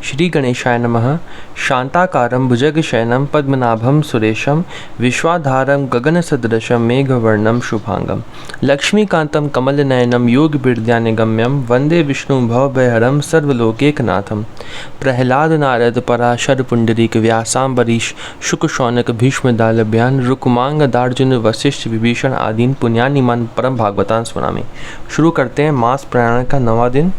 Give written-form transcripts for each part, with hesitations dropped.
श्री गणेशाय नमः। शांताकारं भुजगशयनं पद्मनाभं सुरेशं विश्वाधारं गगनसदृशं मेघवर्णं शुभांगं लक्ष्मीकान्तं कमलनयनं योगविद्यानिगम्यं वन्दे विष्णुं भवभयहरं सर्वलोकैकनाथं। प्रह्लाद नारद पराशर पुंडरीक व्यासाम्बरीश शुक शौनक भीष्म दालभ्यान रुक्मांग दार्जुन वशिष्ठ विभीषण आदीन पुण्यानिमान परम भागवतान स्मरामि। शुरू करते हैं मास प्रयाण का 9वां दिन।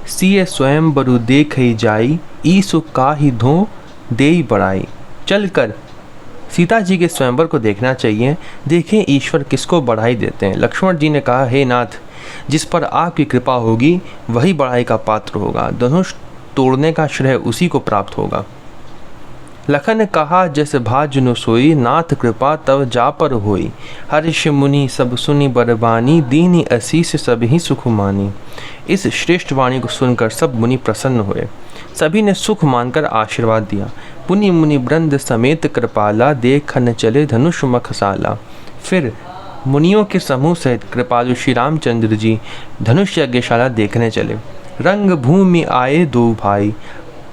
सिय स्वयं बरु देखई जाई, ईसु काहि धो देई बड़ाई। चलकर सीता जी के स्वयंवर को देखना चाहिए, देखें ईश्वर किसको बढ़ाई देते हैं। लक्ष्मण जी ने कहा, हे नाथ, जिस पर आपकी कृपा होगी वही बढ़ाई का पात्र होगा, धनुष तोड़ने का श्रेय उसी को प्राप्त होगा। लखन ने कहा, जैसे भाजनु सोई, नाथ कृपा तब जा पर होई। हर्ष मुनि सब सुनी बरबानी, दीनी असीस सब ही सुख मानी। इस श्रेष्ठ वाणी को सुनकर सब मुनि प्रसन्न हुए, सभी ने सुख मानकर आशीर्वाद दिया। पुनि मुनि वृंद समेत कृपाला, देखन चले धनुष मखसाला। फिर मुनियों के समूह सहित कृपालु श्री रामचंद्र जी धनुष यज्ञशाला देखने चले। रंग भूमि आए दो भाई,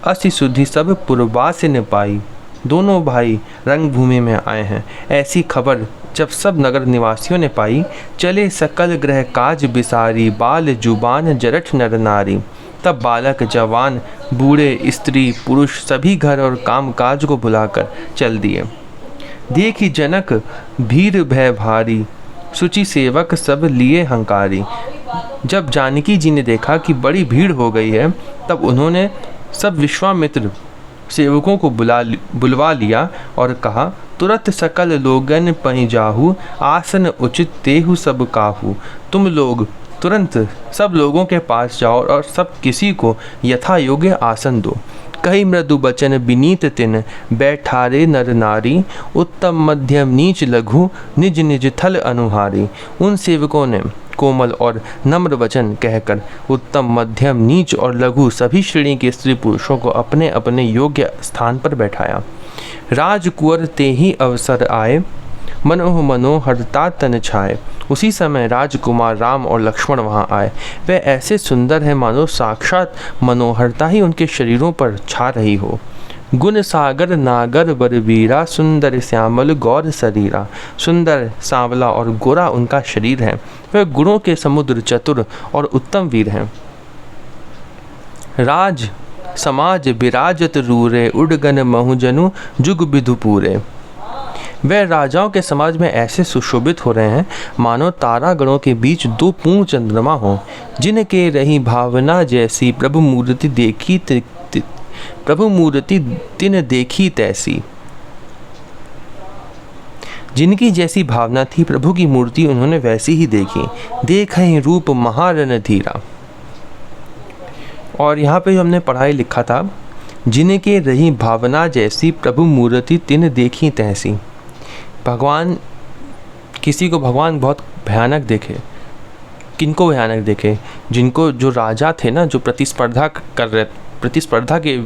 असी सुधि सब पुरवास न पाई। दोनों भाई रंग भूमि में आए हैं, ऐसी खबर जब सब नगर निवासियों ने पाई, चले सकल ग्रह काज बिसारी, बाल जुबान जरठ नर नारी। तब बालक जवान बूढ़े स्त्री पुरुष सभी घर और काम काज को बुलाकर चल दिए। देखी जनक भीर भय भारी, सुचि सेवक सब लिए हंकारी। जब जानकी जी ने देखा कि बड़ी भीड़ हो गई है, तब उन्होंने सब विश्वामित्र सेवकों को बुलवा लिया और कहा, तुरंत सकल लोगन पहि जाहू, आसन उचित तेहु सब काहू। तुम लोग तुरंत सब लोगों के पास जाओ और सब किसी को यथा योग्य आसन दो। कही मृदु बचन विनीत तिन, बैठारे नर नारी। उत्तम मध्यम नीच लघु, निज निज थल अनुहारी। उन सेवकों ने कोमल और नम्र वचन कहकर उत्तम मध्यम नीच और लघु सभी श्रेणी के स्त्री पुरुषों को अपने अपने योग्य स्थान पर बैठाया। राजकुंवर ते ही अवसर आए, मनोह मनोहरता तन छाए। उसी समय राजकुमार राम और लक्ष्मण वहां आए। वे ऐसे सुंदर हैं मानो साक्षात मनोहरता ही उनके शरीरों पर छा रही हो। गुण सागर नागर बरवीरा, सुंदर श्यामल गौर शरीरा। सुंदर सांवला और गोरा उनका शरीर है, वे गुणों के समुद्र चतुर और उत्तम वीर हैं। राज समाज विराजत रूरे, उडगन महुजनु जुग विधु पूरे। वे राजाओं के समाज में ऐसे सुशोभित हो रहे हैं मानो तारागणों के बीच दो पूर्ण चंद्रमा हों। जिनके रही भावना जैसी, प्रभु मूर्ति तिन देखी तैसी। जिनकी जैसी भावना थी, प्रभु की मूर्ति उन्होंने वैसी ही देखी। देखहि रूप महारन धीरा। और यहाँ पे हमने पढ़ाई लिखा था, जिनके रही भावना जैसी, प्रभु मूर्ति तिन देखी तैसी। भगवान, किसी को भगवान बहुत भयानक देखे। किनको भयानक देखे? जिनको, जो राजा थे ना, जो प्रतिस्पर्धा के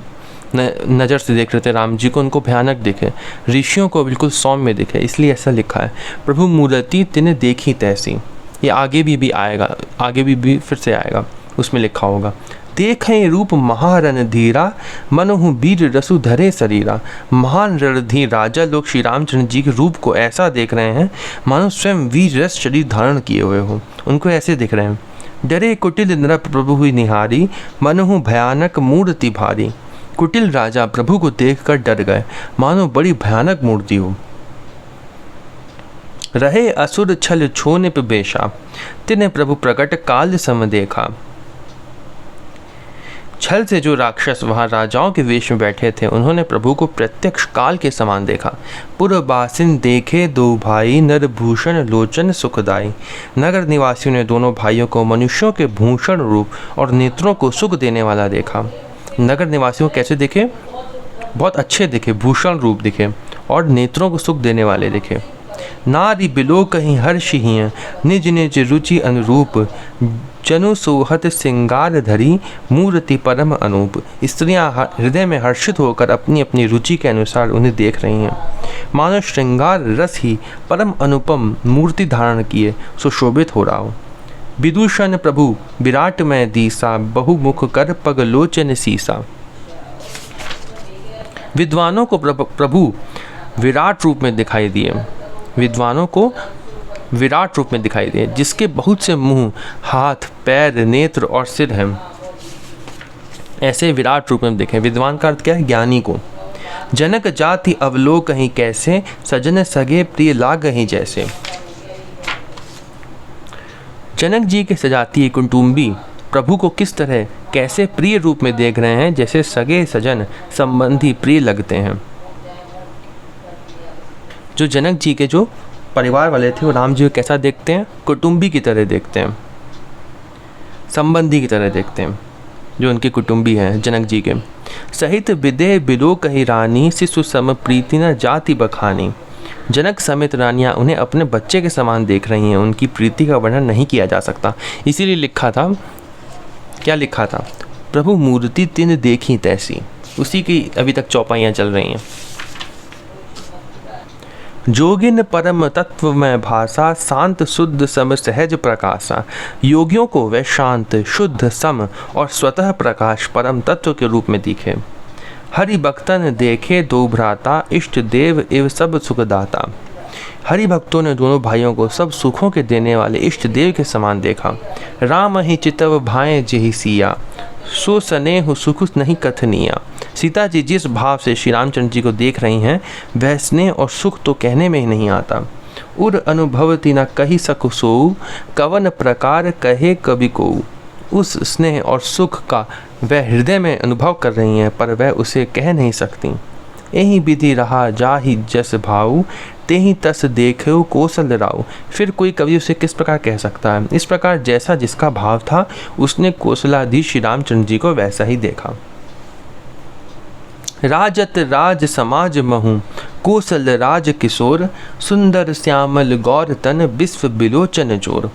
नज़र से देख रहे थे राम जी को, उनको भयानक देखे। ऋषियों को बिल्कुल सौम्य देखे, इसलिए ऐसा लिखा है, प्रभु मूर्ति तिने देखी तैसी। ये आगे भी आएगा, आगे भी फिर से आएगा, उसमें लिखा होगा। देखें रूप महारन धीरा, मनहु वीर रसु धरे शरीरा। महान रणधीर राजा लोग श्री रामचंद्र जी के रूप को ऐसा देख रहे हैं मानो स्वयं वीर रस शरीर धारण किए हुए हो, उनको ऐसे देख रहे हैं। डरे कुटिल नृप प्रभु हुई निहारी, मनहु भयानक मूर्ति भारी। कुटिल राजा प्रभु को देखकर डर गए, मानो बड़ी भयानक मूर्ति हो। रहे असुर छल छोनिप बेशा, तिने प्रभु प्रकट काल सम देखा। छल से जो राक्षस वहां राजाओं के वेश में बैठे थे, उन्होंने प्रभु को प्रत्यक्ष काल के समान देखा। पुरबासिन देखे दो भाई, नर भूषण लोचन सुखदाई। नगर निवासियों ने दोनों भाइयों को मनुष्यों के भूषण रूप और नेत्रों को सुख देने वाला देखा। नगर निवासियों को कैसे देखे? बहुत अच्छे दिखे, भूषण रूप दिखे और नेत्रों को सुख देने वाले दिखे। नारी बिलो कहीं हर्ष ही, निज निज रुचि अनुरूप। चनु सोहत सिंगार धरी मूर्ति परम अनूप। स्त्रियां हृदय में हर्षित होकर अपनी अपनी रुचि के अनुसार उन्हें देख रही हैं। मानो श्रृंगार रस ही परम अनुपम मूर्ति धारण किए सुशोभित हो रहा हो। विदूषण प्रभु विराट में दीसा, बहुमुख कर पग लोचन सीसा। विद्वानों को प्रभु विराट रूप में दिखाई दिए, विद्वानों को विराट रूप में दिखाई दिए, जिसके बहुत से मुंह, हाथ, पैर, नेत्र और सिर हैं। ऐसे विराट रूप में देखें। विद्वान का अर्थ क्या है? ज्ञानी को। जनक जाति अवलोकहि कैसे, सजन सगे प्रिय लागहि जैसे। जनक जी के सजातीय कुटुंबी प्रभु को किस तरह कैसे प्रिय रूप में देख रहे हैं, जैसे सगे सजन संबंधी प्रिय लगते हैं। जो जनक जी के जो परिवार वाले थे वो राम जी को कैसा देखते हैं? कुटुंबी की तरह देखते हैं, संबंधी की तरह देखते हैं, जो उनके कुटुंबी हैं जनक जी के। सहित विदे बिलो कही रानी, शिशु सम प्रीति न जाति बखानी। जनक समेत रानियां उन्हें अपने बच्चे के समान देख रही हैं। उनकी प्रीति का वर्णन नहीं किया जा सकता। इसीलिए लिखा था, क्या लिखा था? प्रभु मूर्ति तिन देखी तैसी। उसी की अभी तक चौपाइयाँ चल रही हैं। जोगिन परम तत्व में भाषा, शांत शुद्ध सम सहज प्रकाशा। योगियों को वह शांत, शुद्ध, सम और स्वतः प्रकाश परम तत्व के रूप में दिखे। हरि भक्तन देखे दो भ्राता, इष्ट देव एवं सब सुखदाता। हरि भक्तों ने दोनों भाइयों को सब सुखों के देने वाले इष्ट देव के समान देखा। राम ही चितव भाए जेहि सिया, सो स्नेह सुख नहीं कथनिया। सीता जी जिस भाव से श्री रामचंद्र जी को देख रही हैं, वह स्नेह और सुख तो कहने में ही नहीं आता। उर अनुभवती न कही सकु सोऊ, कवन प्रकार कहे कवि को। उस स्नेह और सुख का वह हृदय में अनुभव कर रही हैं, पर वह उसे कह नहीं सकती। यही विधि रहा जाहि जस भाऊ, तेहि तस देखो कौशल राव। फिर कोई कवि उसे किस प्रकार कह सकता है? इस प्रकार जैसा जिसका भाव था, उसने कौशलाधीश श्री रामचंद्र जी को वैसा ही देखा। राजत राज समाज महु, कौशल राज किशोर। सुंदर श्यामल गौर तन, विश्व बिलोचन जोर।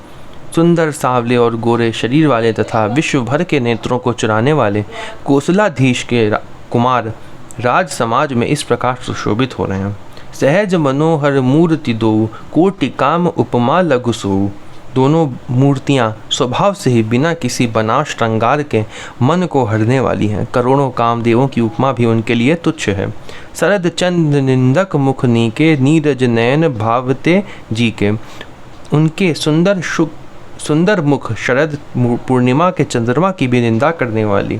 सुंदर सांवले और गोरे शरीर वाले तथा विश्व भर के नेत्रों को चुराने वाले कौशलाधीश के कुमार राज समाज में इस प्रकार सुशोभित हो रहे हैं। सहज मनोहर मूर्ति दो, कोटि काम उपमा लघु सोऊ। दोनों मूर्तियां स्वभाव से ही बिना किसी बनाव श्रृंगार के मन को हरने वाली हैं। करोड़ों कामदेवों की उपमा भी उनके लिए तुच्छ है। शरद चंद निंदक मुख नीके, नीरज नयन भावते जी के। उनके सुंदर मुख शरद पूर्णिमा के चंद्रमा की भी निंदा करने वाली,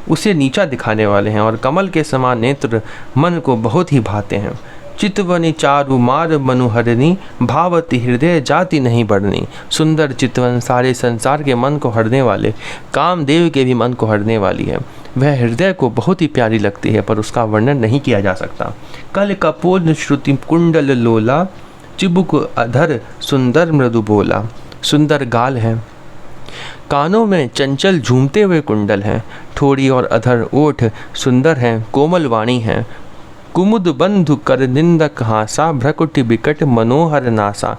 उसे नीचा दिखाने वाले हैं, और कमल के समान नेत्र मन को बहुत ही भाते हैं। चितवनी चारु मार मनुहरनी, भावती हृदय जाति नहीं बढ़नी। सुंदर चितवन सारे संसार के मन को हरने वाले, कामदेव के भी मन को हरने वाली है। वह हृदय को बहुत ही प्यारी लगती है, पर उसका वर्णन नहीं किया जा सकता। कल कपोल श्रुति कुंडल लोला, चिबुक अधर सुंदर मृदु बोला। सुंदर गाल है, कानों में चंचल झूमते हुए कुंडल हैं। ठोड़ी और अधर ओठ सुंदर हैं, कोमल वाणी है। कुमुद बंधु कर निंदक हासा, भ्रकुटि बिकट मनोहर नासा।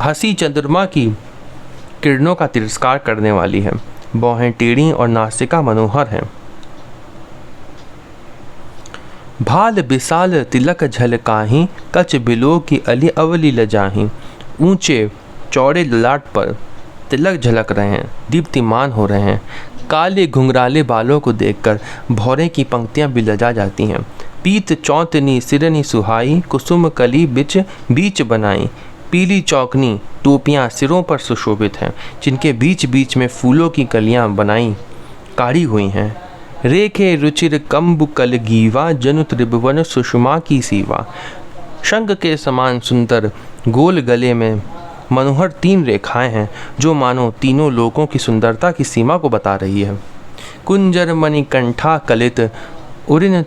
हंसी चंद्रमा की किरणों का तिरस्कार करने वाली है। बाहें टेढ़ी और नासिका मनोहर है। भाल विशाल तिलक झलकाहीं, कच बिलो की अली अवली लजाहीं। ऊंचे चौड़े ललाट पर तिलक झलक रहे हैं, दीप्तिमान हो रहे हैं। काले घुंघराले बालों को देखकर भौरे की पंक्तियां भी लजा जाती हैं। पीत चौतनी सिरनी सुहाई, कुसुम कली बिच बीच बनाई। पीली चौकनी टोपियां सिरों पर सुशोभित हैं, जिनके बीच बीच में फूलों की कलियां बनाई काढ़ी हुई हैं। रेखे रुचिर कम्बु कल गीवा, जनु त्रिभुवन सुषमा की सीवा। शंख के समान सुंदर गोल गले में मनोहर 3 रेखाएं हैं, जो मानो तीनों लोकों की सुंदरता की सीमा को बता रही है। कुंजर मणिकंठा कलित, उरिन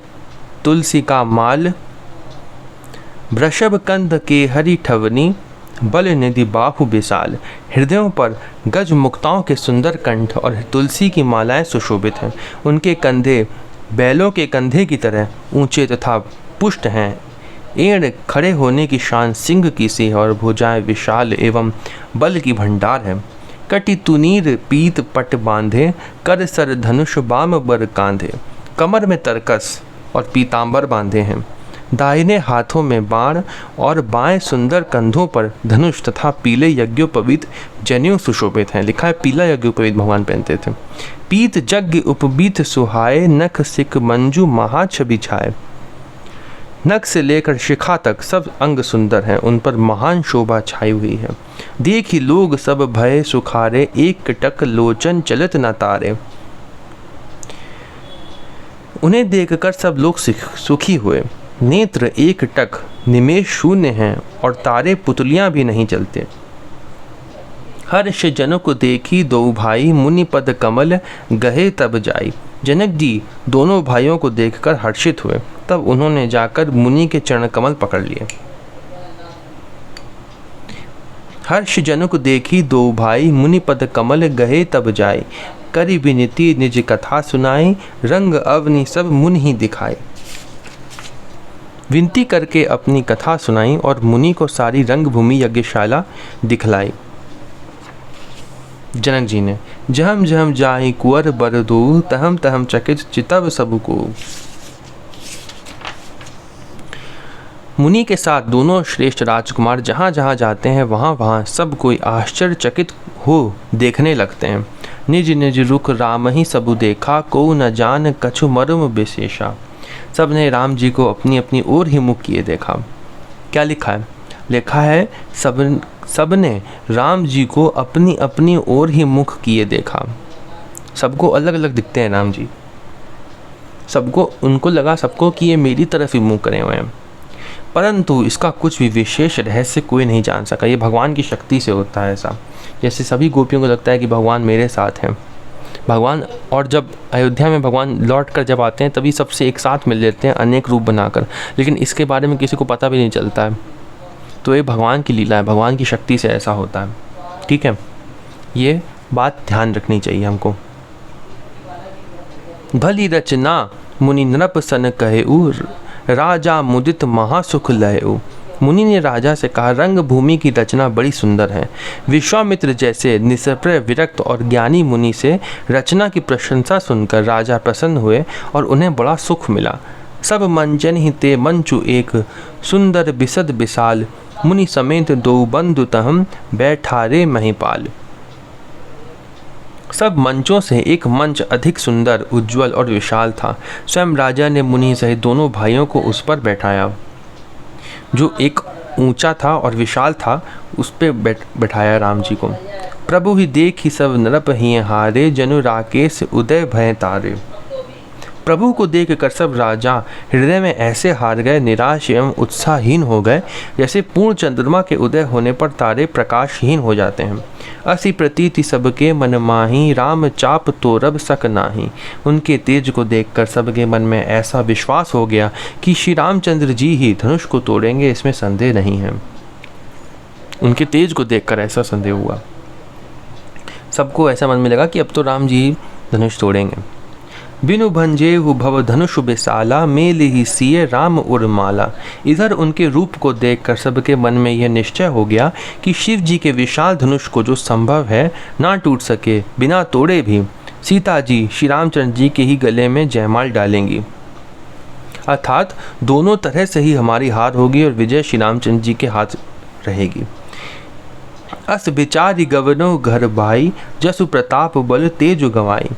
तुलसी का माल। वृषभ कंध के हरि ठवनी, बल निधि बाहु विशाल। हृदयों पर गज मुक्ताओं के सुंदर कंठ और तुलसी की मालाएं सुशोभित हैं। उनके कंधे बैलों के कंधे की तरह ऊंचे तथा पुष्ट हैं। एड़ खड़े होने की शान सिंह की सी है, और भुजाएं विशाल एवं बल की भंडार है। कटि तुनीर पीत पट बांधे, कर सर धनुष बाम बर कांधे। कमर में तरकस और पीतांबर बांधे हैं, दाहिने हाथों में बाण और बाएं सुंदर कंधों पर धनुष तथा पीले यज्ञोपवीत जनेऊ सुशोभित हैं। लिखा है पीला यज्ञोपवीत भगवान पहनते थे। पीत यज्ञ उपबीत सुहाए, नख सिक मंजू महाछवि छाए। नख से लेकर शिखा तक सब अंग सुंदर हैं, उन पर महान शोभा छाई हुई है। देखी लोग सब भय सुखारे, एक टक लोचन चलत न तारे। उन्हें देखकर सब लोग सुखी हुए। नेत्र एक टक निमेष शून्य हैं और तारे पुतलियां भी नहीं चलते। हर्ष जनक देखी दो भाई, मुनि पद कमल गहे तब जाई। जनक जी दोनों भाइयों को देखकर हर्षित हुए, तब उन्होंने जाकर मुनि के चरण कमल पकड़ लिए। हर्ष जनक देखी दो भाई, मुनि पद कमल गहे तब जाई। करी विनती निज कथा सुनाई, रंग अवनि सब मुनि ही दिखाए। विनती करके अपनी कथा सुनाई और मुनि को सारी रंगभूमि यज्ञशाला दिखलाई। जनक जी ने जहम जहम जाहि कुंवर बर दो, तहम तहम चकित चितव सब को। मुनि के साथ दोनों श्रेष्ठ राजकुमार जहाँ जहाँ जाते हैं वहाँ वहाँ सब कोई आश्चर्यचकित हो देखने लगते हैं। निज निज रुख राम ही सबु देखा, को न जान कछु मर्म विशेषा। सब ने राम जी को अपनी अपनी ओर ही मुख किए देखा। क्या लिखा है? लिखा है सब ने राम जी को अपनी अपनी ओर ही मुख किए देखा। सबको अलग अलग दिखते हैं राम जी, सबको उनको लगा सबको कि ये मेरी तरफ ही मुँह करे हुए हैं, परंतु इसका कुछ भी विशेष रहस्य कोई नहीं जान सका। ये भगवान की शक्ति से होता है ऐसा। जैसे सभी गोपियों को लगता है कि भगवान मेरे साथ हैं, भगवान, और जब अयोध्या में भगवान लौट कर जब आते हैं तभी सबसे एक साथ मिल लेते हैं अनेक रूप बनाकर, लेकिन इसके बारे में किसी को पता भी नहीं चलता है। तो ये भगवान की लीला है, भगवान की शक्ति से ऐसा होता है। ठीक है, ये बात ध्यान रखनी चाहिए हमको। भली रचना मुनि नृप सन कहेउ, राजा मुदित महासुख लहेउ। मुनि ने राजा से कहा, रंग भूमि की रचना बड़ी सुंदर है। विश्वामित्र जैसे निष्प्रय विरक्त और ज्ञानी मुनि से रचना की प्रशंसा सुनकर राजा प्रसन्न हुए और उन्हें बड़ा सुख मिला। सब मंजन ही ते मंचु एक, सुंदर बिसद विशाल। मुनि समेत दो बंधु तहम, बैठारे महिपाल। सब मंचों से एक मंच अधिक सुंदर, उज्जवल और विशाल था। स्वयं राजा ने मुनि सहित दोनों भाइयों को उस पर बैठाया, जो एक ऊंचा था और विशाल था, उस पे बैठाया राम जी को। प्रभु ही देख ही सब नृप ही हारे, जनु राकेश उदय भय तारे। प्रभु को देख कर सब राजा हृदय में ऐसे हार गए, निराश एवं उत्साहहीन हो गए, जैसे पूर्ण चंद्रमा के उदय होने पर तारे प्रकाशहीन हो जाते हैं। असी प्रतीति सबके मन माही, राम चाप तो रब सक नाही। उनके तेज को देखकर सबके मन में ऐसा विश्वास हो गया कि श्री रामचंद्र जी ही धनुष को तोड़ेंगे, इसमें संदेह नहीं है। उनके तेज को देखकर ऐसा संदेह हुआ, सबको ऐसा मन में लगा कि अब तो राम जी धनुष तोड़ेंगे। बिनु भंजेहु भव धनुष बेसाला, मेल ही सिए राम उर्माला। इधर उनके रूप को देखकर सबके मन में यह निश्चय हो गया कि शिव जी के विशाल धनुष को जो संभव है ना टूट सके, बिना तोड़े भी सीता जी श्री रामचंद्र जी के ही गले में जयमाल डालेंगी, अर्थात दोनों तरह से ही हमारी हार होगी और विजय श्री रामचंद्र जी के हाथ रहेगी। अस विचारी गवनो घर भाई, जसु प्रताप बल तेजु गवाई।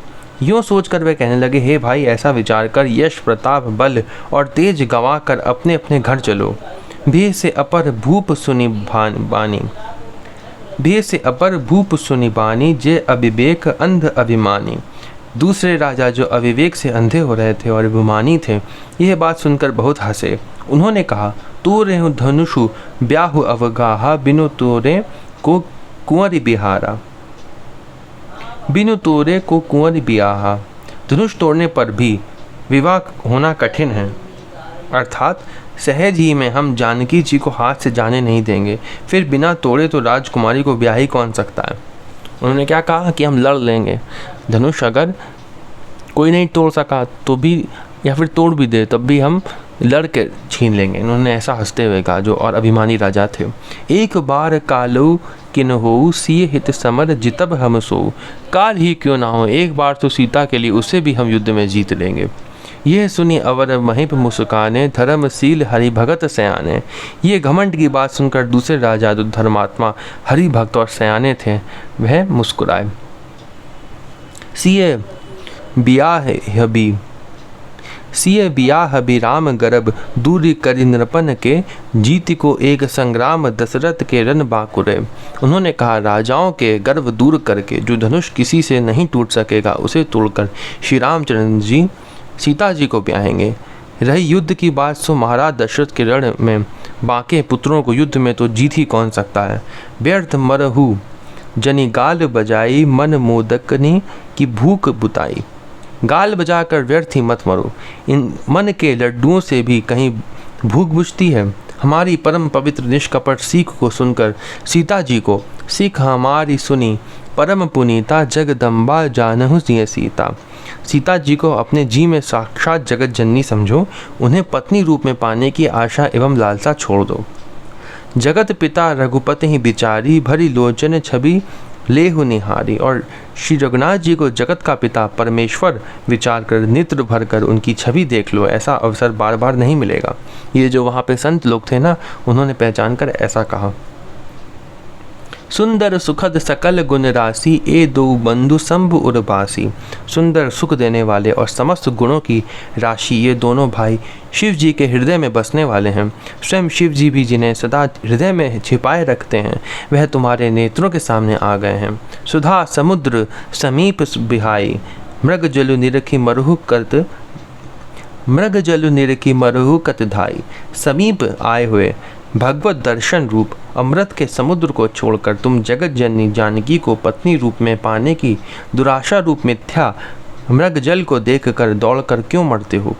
यूँ सोचकर वे कहने लगे, हे भाई, ऐसा विचार कर यश प्रताप बल और तेज गवा कर अपने अपने घर चलो। भे से अपर भूप सुनि बानी, भे से अपर भूप सुनि बानी, जे अविवेक अंध अभिमानी। दूसरे राजा जो अविवेक से अंधे हो रहे थे और अभिमानी थे, यह बात सुनकर बहुत हंसे। उन्होंने कहा, तोरे धनुषु ब्याहु अवगाहा, बिनु तोरे को कुंवरी बिहारा। बिनु तोरे को कुंवर बियाहा। धनुष तोड़ने पर भी विवाह होना कठिन है, अर्थात सहज ही में हम जानकी जी को हाथ से जाने नहीं देंगे, फिर बिना तोड़े तो राजकुमारी को ब्याह ही कौन सकता है। उन्होंने क्या कहा कि हम लड़ लेंगे, धनुष अगर कोई नहीं तोड़ सका तो भी, या फिर तोड़ भी दे तब भी हम लड़ के छीन लेंगे। इन्होंने ऐसा हंसते हुए कहा, जो और अभिमानी राजा थे। एक बार कालू किन हो, सिए हित समर जितब हम सो। काल ही क्यों ना हो, एक बार तो सीता के लिए उसे भी हम युद्ध में जीत लेंगे। यह सुनी अवर महीप मुस्काने, धर्मशील हरि भगत सयाने। ये घमंड की बात सुनकर दूसरे राजा जो धर्मात्मा हरि भक्त और सयाने थे वह मुस्कुराए। सिए बियाह भी राम गर्भ, दूरी करि नृपन के, जीत को एक संग्राम दशरथ के रन बाकुरे। उन्होंने कहा, राजाओं के गर्व दूर करके जो धनुष किसी से नहीं टूट सकेगा उसे तोड़कर श्री रामचंद्र जी सीता जी को ब्याहेंगे। रही युद्ध की बात, सो महाराज दशरथ के रण में बाके पुत्रों को युद्ध में तो जीत ही कौन सकता है। व्यर्थ मरहु जनी गाल बजाई, मन मोदकनी की भूख बुताई। गाल बजाकर व्यर्थ ही मत मरो, इन मन के लड्डुओं से भी कहीं भूख बुझती है। हमारी परम पवित्र निष्कपट सीख को सुनकर सीता जी को, सीख हमारी सुनी परम पुनीता, जगदम्बा जानहु सिय सीता। सीता जी को अपने जी में साक्षात जगत जननी समझो, उन्हें पत्नी रूप में पाने की आशा एवं लालसा छोड़ दो। जगत पिता रघुपति ही बिचारी, भरी लोचन छवि लेहु निहारी। और श्री रघुनाथ जी को जगत का पिता परमेश्वर विचार कर नेत्र भर कर उनकी छवि देख लो, ऐसा अवसर बार बार नहीं मिलेगा। ये जो वहाँ पे संत लोग थे ना, उन्होंने पहचान कर ऐसा कहा। सुंदर सुखद सकल गुण राशि, ए दो बंधु शंभु उर्वासी। सुंदर सुख देने वाले और समस्त गुणों की राशि ये दोनों भाई शिव जी के हृदय में बसने वाले हैं। स्वयं शिव जी भी जिन्हें सदा हृदय में छिपाए रखते हैं, वह तुम्हारे नेत्रों के सामने आ गए हैं। सुधा समुद्र समीप बिहाई, मृग जलु निरखी मरहु कत धाई। समीप आए हुए भगवत दर्शन रूप अमृत के समुद्र को छोड़कर तुम जगत जननी जानकी को पत्नी रूप में पाने की दुराशा रूप मिथ्या मृग जल को देखकर दौड़कर क्यों मरते हो।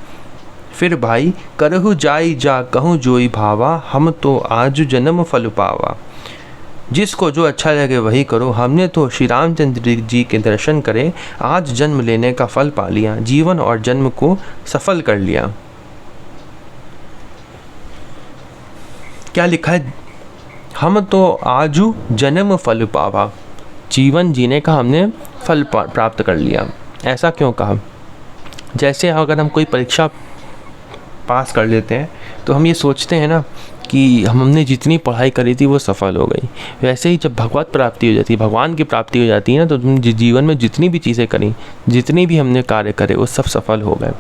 फिर भाई करहु जाई जा कहूँ जोई भावा, हम तो आज जन्म फल पावा। जिसको जो अच्छा लगे वही करो, हमने तो श्री रामचंद्र जी के दर्शन करे, आज जन्म लेने का फल पा लिया, जीवन और जन्म को सफल कर लिया। क्या लिखा है, हम तो आजू जन्म फल पावा, जीवन जीने का हमने फल प्राप्त कर लिया। ऐसा क्यों कहा? जैसे अगर हम कोई परीक्षा पास कर लेते हैं तो हम ये सोचते हैं ना कि हमने जितनी पढ़ाई करी थी वो सफल हो गई। वैसे ही जब भगवत प्राप्ति हो जाती है, भगवान की प्राप्ति हो जाती है ना, तो तुम जीवन में जितनी भी चीज़ें करी, जितनी भी हमने कार्य करे, वो सब सफल हो गए।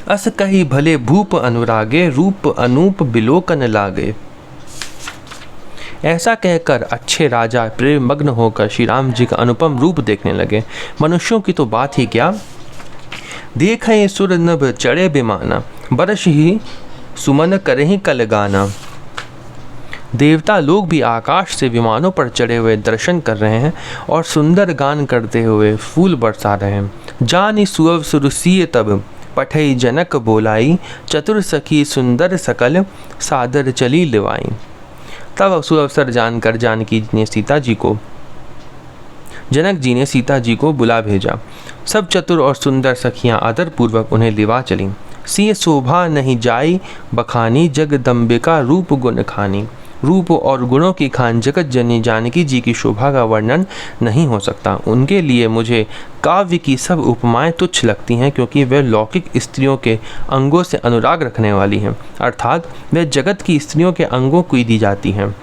अस कही भले भूप अनुरागे, रूप अनूप बिलोकन लागे। ऐसा कहकर अच्छे राजा प्रेम मग्न होकर श्री राम जी का अनुपम रूप देखने लगे। मनुष्यों की तो बात ही क्या, देखे सुर नभ चढ़े विमाना, बरस ही सुमन करे ही कल गाना। देवता लोग भी आकाश से विमानों पर चढ़े हुए दर्शन कर रहे हैं और सुंदर गान करते हुए फूल बरसा रहे हैं। जानी सुअव सुरसीय तब, पठई जनक बोलाई, चतुर सखी सुंदर सकल, सादर चली लिवाई। तब सुअवसर जानकर जानकी ने सीता जी को, जनक जी ने सीता जी को बुला भेजा। सब चतुर और सुंदर सखियां आदरपूर्वक उन्हें लिवा चलीं। सिय शोभा नहीं जाई बखानी, जगदम्बिका रूप गुण खानी। रूप और गुणों की खान जगत जननी जानकी जी की शोभा का वर्णन नहीं हो सकता। उनके लिए मुझे काव्य की सब उपमाएं तुच्छ लगती हैं, क्योंकि वे लौकिक स्त्रियों के अंगों से अनुराग रखने वाली हैं, अर्थात वे जगत की स्त्रियों के अंगों को दी जाती हैं।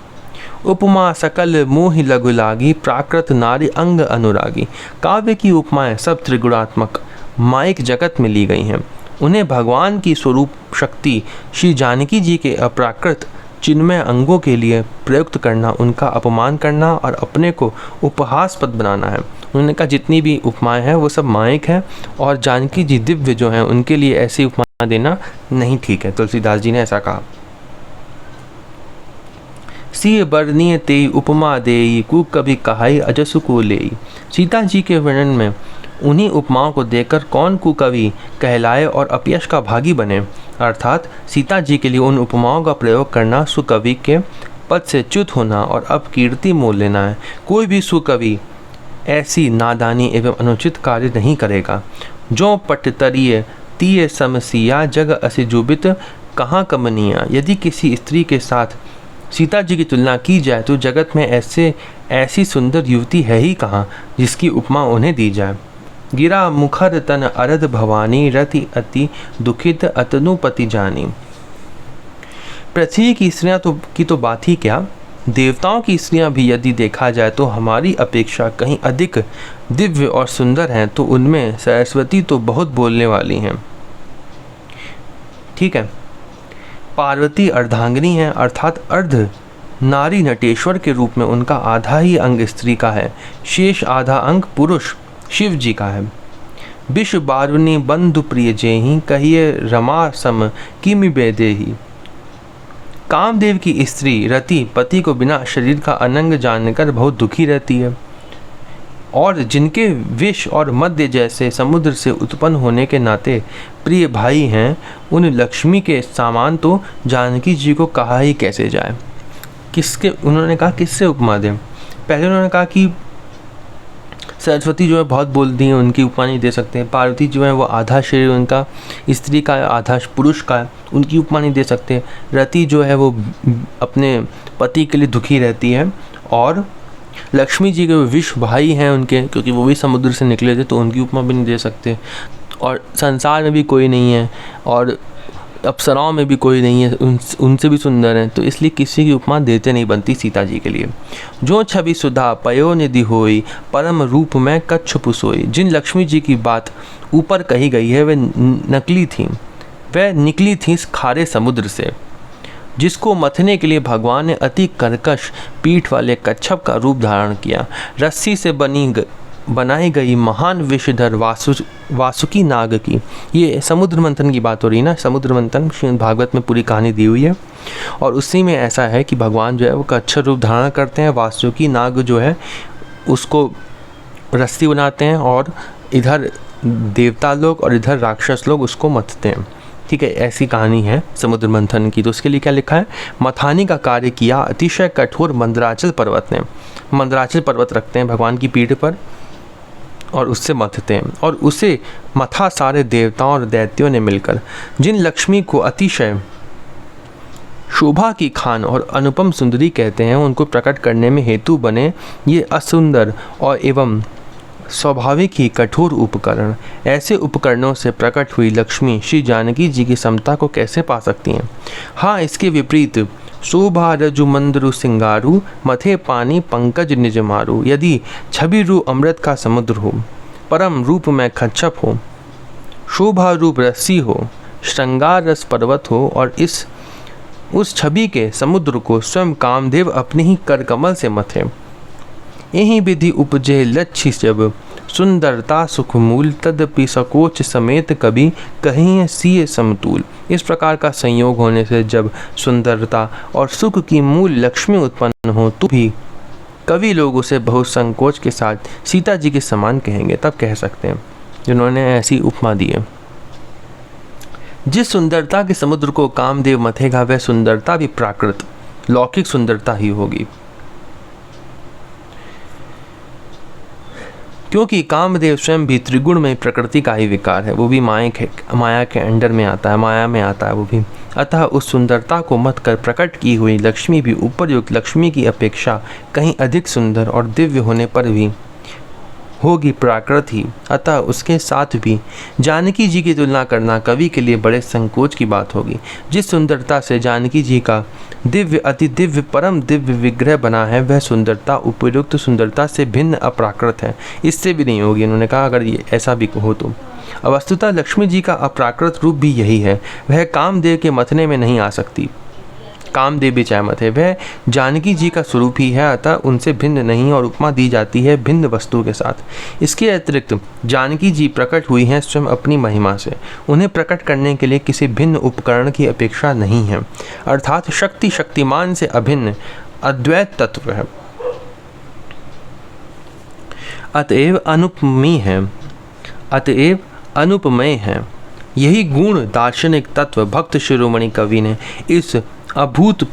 उपमा सकल मोहि लघु लागी, प्राकृत नारी अंग अनुरागी। काव्य की उपमाएं सब त्रिगुणात्मक माइक जगत में ली गई हैं। उन्हें भगवान की स्वरूप शक्ति श्री जानकी जी के अप्राकृत चिन्मय अंगों के लिए प्रयुक्त करना, उनका अपमान करना और अपने को उपहासपद बनाना है। उन्होंने कहा जितनी भी उपमाएं हैं वो सब माइक हैं, और जानकी जी दिव्य जो हैं उनके लिए ऐसी उपमा देना नहीं ठीक है। तुलसीदास जी ने ऐसा कहा। सिय बरनीय तेई उपमा देई, कु कभी कहाई अजसु को लेई। सीता जी के वर्णन में उन्हीं उपमाओं को देखकर कौन कुकवि कहलाए और अपयश का भागी बने, अर्थात सीता जी के लिए उन उपमाओं का प्रयोग करना सुकवि के पद से च्युत होना और अपकीर्ति मोल लेना है। कोई भी सुकवि ऐसी नादानी एवं अनुचित कार्य नहीं करेगा। जो पटतरीय तीय समसिया, जग असिजुबित कहाँ कमनिया। यदि किसी स्त्री के साथ सीता जी की तुलना की जाए तो जगत में ऐसी सुंदर युवती है ही कहाँ जिसकी उपमा उन्हें दी जाए। गिरा मुखर तन अरद भवानी, रति अति दुखित अतनुपति जानी। पृथ्वी की स्त्रियाँ की तो बात ही क्या, देवताओं की स्त्रियाँ भी यदि देखा जाए तो हमारी अपेक्षा कहीं अधिक दिव्य और सुंदर हैं, तो उनमें सरस्वती तो बहुत बोलने वाली हैं। ठीक है, पार्वती अर्धांगिनी है, अर्थात अर्ध नारी नटेश्वर के रूप में उनका आधा ही अंग स्त्री का है, शेष आधा अंग पुरुष शिव जी का है। विश्व बारुनी बंधु प्रिय जेहि, कहिए रमा सम किमि बेदेहि। कामदेव की स्त्री रति पति को बिना शरीर का अनंग जानकर बहुत दुखी रहती है, और जिनके विष और मध्य जैसे समुद्र से उत्पन्न होने के नाते प्रिय भाई हैं, उन लक्ष्मी के सामान तो जानकी जी को कहा ही कैसे जाए। उन्होंने कहा किससे उपमा दें। पहले उन्होंने कहा कि सरस्वती जो है बहुत बोलती हैं, उनकी उपमा नहीं दे सकते। पार्वती जो है वो आधा शरीर उनका स्त्री का है, आधा पुरुष का है, उनकी उपमा नहीं दे सकते। रति जो है वो अपने पति के लिए दुखी रहती है, और लक्ष्मी जी के विश्व भाई हैं उनके, क्योंकि वो भी समुद्र से निकले थे, तो उनकी उपमा भी नहीं दे सकते। और संसार में भी कोई नहीं है, और अप्सराओं में भी कोई नहीं है, उनसे भी सुंदर हैं, तो इसलिए किसी की उपमा देते नहीं बनती सीता जी के लिए। जो छवि सुधा पयो निधि होई, परम रूप में कच्छ सोई। जिन लक्ष्मी जी की बात ऊपर कही गई है वे निकली थी खारे समुद्र से, जिसको मथने के लिए भगवान ने अति कर्कश पीठ वाले कच्छप का रूप धारण किया। रस्सी से बनाई गई महान विषधर वासुकी नाग की, ये समुद्र मंथन की बात हो रही है ना। समुद्र मंथन श्रीमद् भागवत में पूरी कहानी दी हुई है, और उसी में ऐसा है कि भगवान जो है वो कच्छप रूप धारण करते हैं, वासुकी नाग जो है उसको रस्सी बनाते हैं, और इधर देवता लोग और इधर राक्षस लोग उसको मथते हैं। ठीक है, ऐसी कहानी है समुद्र मंथन की। तो उसके लिए क्या लिखा है, मथानी का कार्य किया अतिशय कठोर मंदराचल पर्वत ने। मंदराचल पर्वत रखते हैं भगवान की पीठ पर और उससे मथते हैं, और उसे मथा सारे देवताओं और दैत्यों ने मिलकर। जिन लक्ष्मी को अतिशय शोभा की खान और अनुपम सुंदरी कहते हैं, उनको प्रकट करने में हेतु बने ये असुंदर और एवं स्वाभाविक ही कठोर उपकरण। ऐसे उपकरणों से प्रकट हुई लक्ष्मी श्री जानकी जी की समता को कैसे पा सकती हैं। हाँ, इसके विपरीत शोभा रजु मंदरु सिंगारू, मथे पानी पंकज निज मारू। यदि छवि रू अमृत का समुद्र हो, परम रूप में खच्चप हो, शोभा रूप रस्सी हो, श्रृंगार रस पर्वत हो, और उस छवि के समुद्र को स्वयं कामदेव अपने ही करकमल से मथे। यही विधि उपजे लच्छी जब, सुंदरता सुख मूल, तदपि सकोच समेत कभी कहीं सीए समतूल। इस प्रकार का संयोग होने से जब सुंदरता और सुख की मूल लक्ष्मी उत्पन्न हो, तो भी कवि लोग उसे बहुत संकोच के साथ सीता जी के समान कहेंगे, तब कह सकते हैं जिन्होंने ऐसी उपमा दी है। जिस सुंदरता के समुद्र को कामदेव मथेगा, वह सुंदरता भी प्राकृत लौकिक सुंदरता ही होगी, क्योंकि कामदेव स्वयं भी त्रिगुण में प्रकृति का ही विकार है। वो भी माया के अंडर में आता है, माया में आता है वो भी। अतः उस सुंदरता को मत कर प्रकट की हुई लक्ष्मी भी उपरयुक्त लक्ष्मी की अपेक्षा कहीं अधिक सुंदर और दिव्य होने पर भी होगी प्राकृत ही। अतः उसके साथ भी जानकी जी की तुलना करना कवि के लिए बड़े संकोच की बात होगी। जिस सुंदरता से जानकी जी का दिव्य अति दिव्य परम दिव्य विग्रह बना है, वह सुंदरता उपयुक्त सुंदरता से भिन्न अप्राकृत है, इससे भी नहीं होगी। उन्होंने कहा अगर ये ऐसा भी हो तो वस्तुतः लक्ष्मी जी का अप्राकृत रूप भी यही है, वह कामदेव के मथने में नहीं आ सकती। कामदेव भी चाहे मत है, वह जानकी जी का स्वरूप ही है, अतः उनसे भिन्न नहीं, और उपमा दी जाती है भिन्न वस्तु के साथ। इसके अतिरिक्त जानकी जी प्रकट हुई हैं स्वयं अपनी महिमा से, उन्हें प्रकट करने के लिए किसी भिन्न उपकरण की अपेक्षा नहीं है, अर्थात शक्ति शक्तिमान से अभिन्न अद्वैत तत्व है, अतएव अनुपमेय है। यही गुण दार्शनिक तत्व भक्त शिरोमणि कवि ने इस अभूत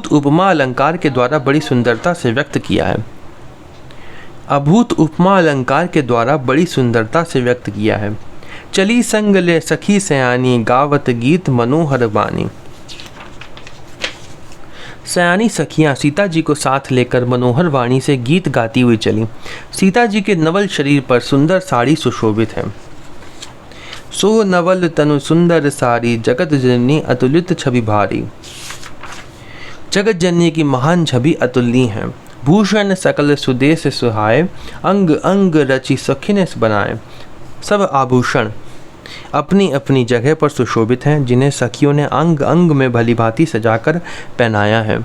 उपमा अलंकार के द्वारा बड़ी सुंदरता से व्यक्त किया है। अभूत उपमा अलंकार के द्वारा बड़ी सुंदरता से व्यक्त किया है। चली संग ले सखी सयानी, गावत गीत मनोहर बानी। सयानी सखियाँ सीता जी को साथ लेकर मनोहर वाणी से गीत गाती हुई चली। सीता जी के नवल शरीर पर सुंदर साड़ी सुशोभित है। सो नवल तनु सुंदर सारी, जगत जननी अतुलित छवि भारी। जगत जननी की महान छवि अतुलनीय है। भूषण सकल सुदेश सुहाए, अंग अंग रचि सखिन बनाए। सब आभूषण अपनी अपनी जगह पर सुशोभित हैं, जिन्हें सखियों ने अंग अंग में भलीभांति सजाकर पहनाया है।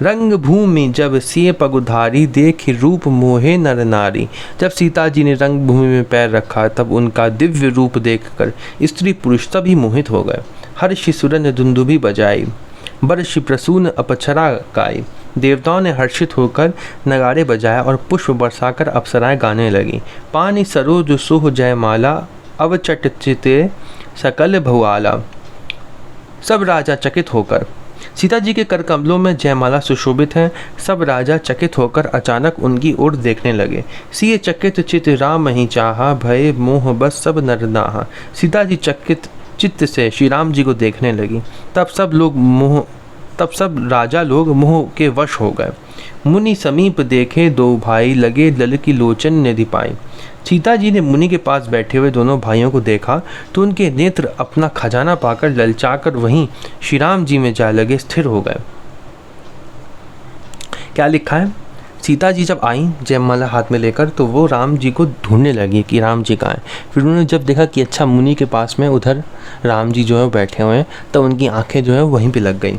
रंग भूमि जब सिए पगुधारी, देखि रूप मोहे नर नारी। जब सीता जी ने रंग भूमि में पैर रखा तब उनका दिव्य रूप देखकर स्त्री पुरुष सभी मोहित हो गए। हर्षि सुरन दुंदुभि बजाई, बर्षि प्रसून अपछरा गाई। देवताओं ने हर्षित होकर नगाड़े बजाए और पुष्प बरसाकर अप्सराएं गाने लगी। पानी सरोज सोह जयमाला, अवचट चिते सकल भुआला। सब राजा चकित होकर, सीता जी के कर कमलों में जयमाला सुशोभित है। सब राजा चकित होकर अचानक उनकी ओर देखने लगे। सिए चकित चित राम ही चाहा, भय मोह बस सब नर नाहा। सीता जी चकित चित्त से श्री राम जी को देखने लगी। तब सब राजा लोग मोह के वश हो गए। मुनि समीप देखे दो भाई, लगे लल की लोचन निधि पाई। सीता जी ने मुनि के पास बैठे हुए दोनों भाइयों को देखा तो उनके नेत्र अपना खजाना पाकर ललचाकर वहीं श्री राम जी में जा लगे स्थिर हो गए। क्या लिखा है? सीता जी जब आई जयमाला हाथ में लेकर तो वो राम जी को ढूंढने लगी कि राम जी कहाँ हैं। फिर उन्होंने जब देखा कि अच्छा मुनि के पास में उधर राम जी जो है बैठे हुए हैं, तब उनकी आंखें जो है वहीं पे लग गई।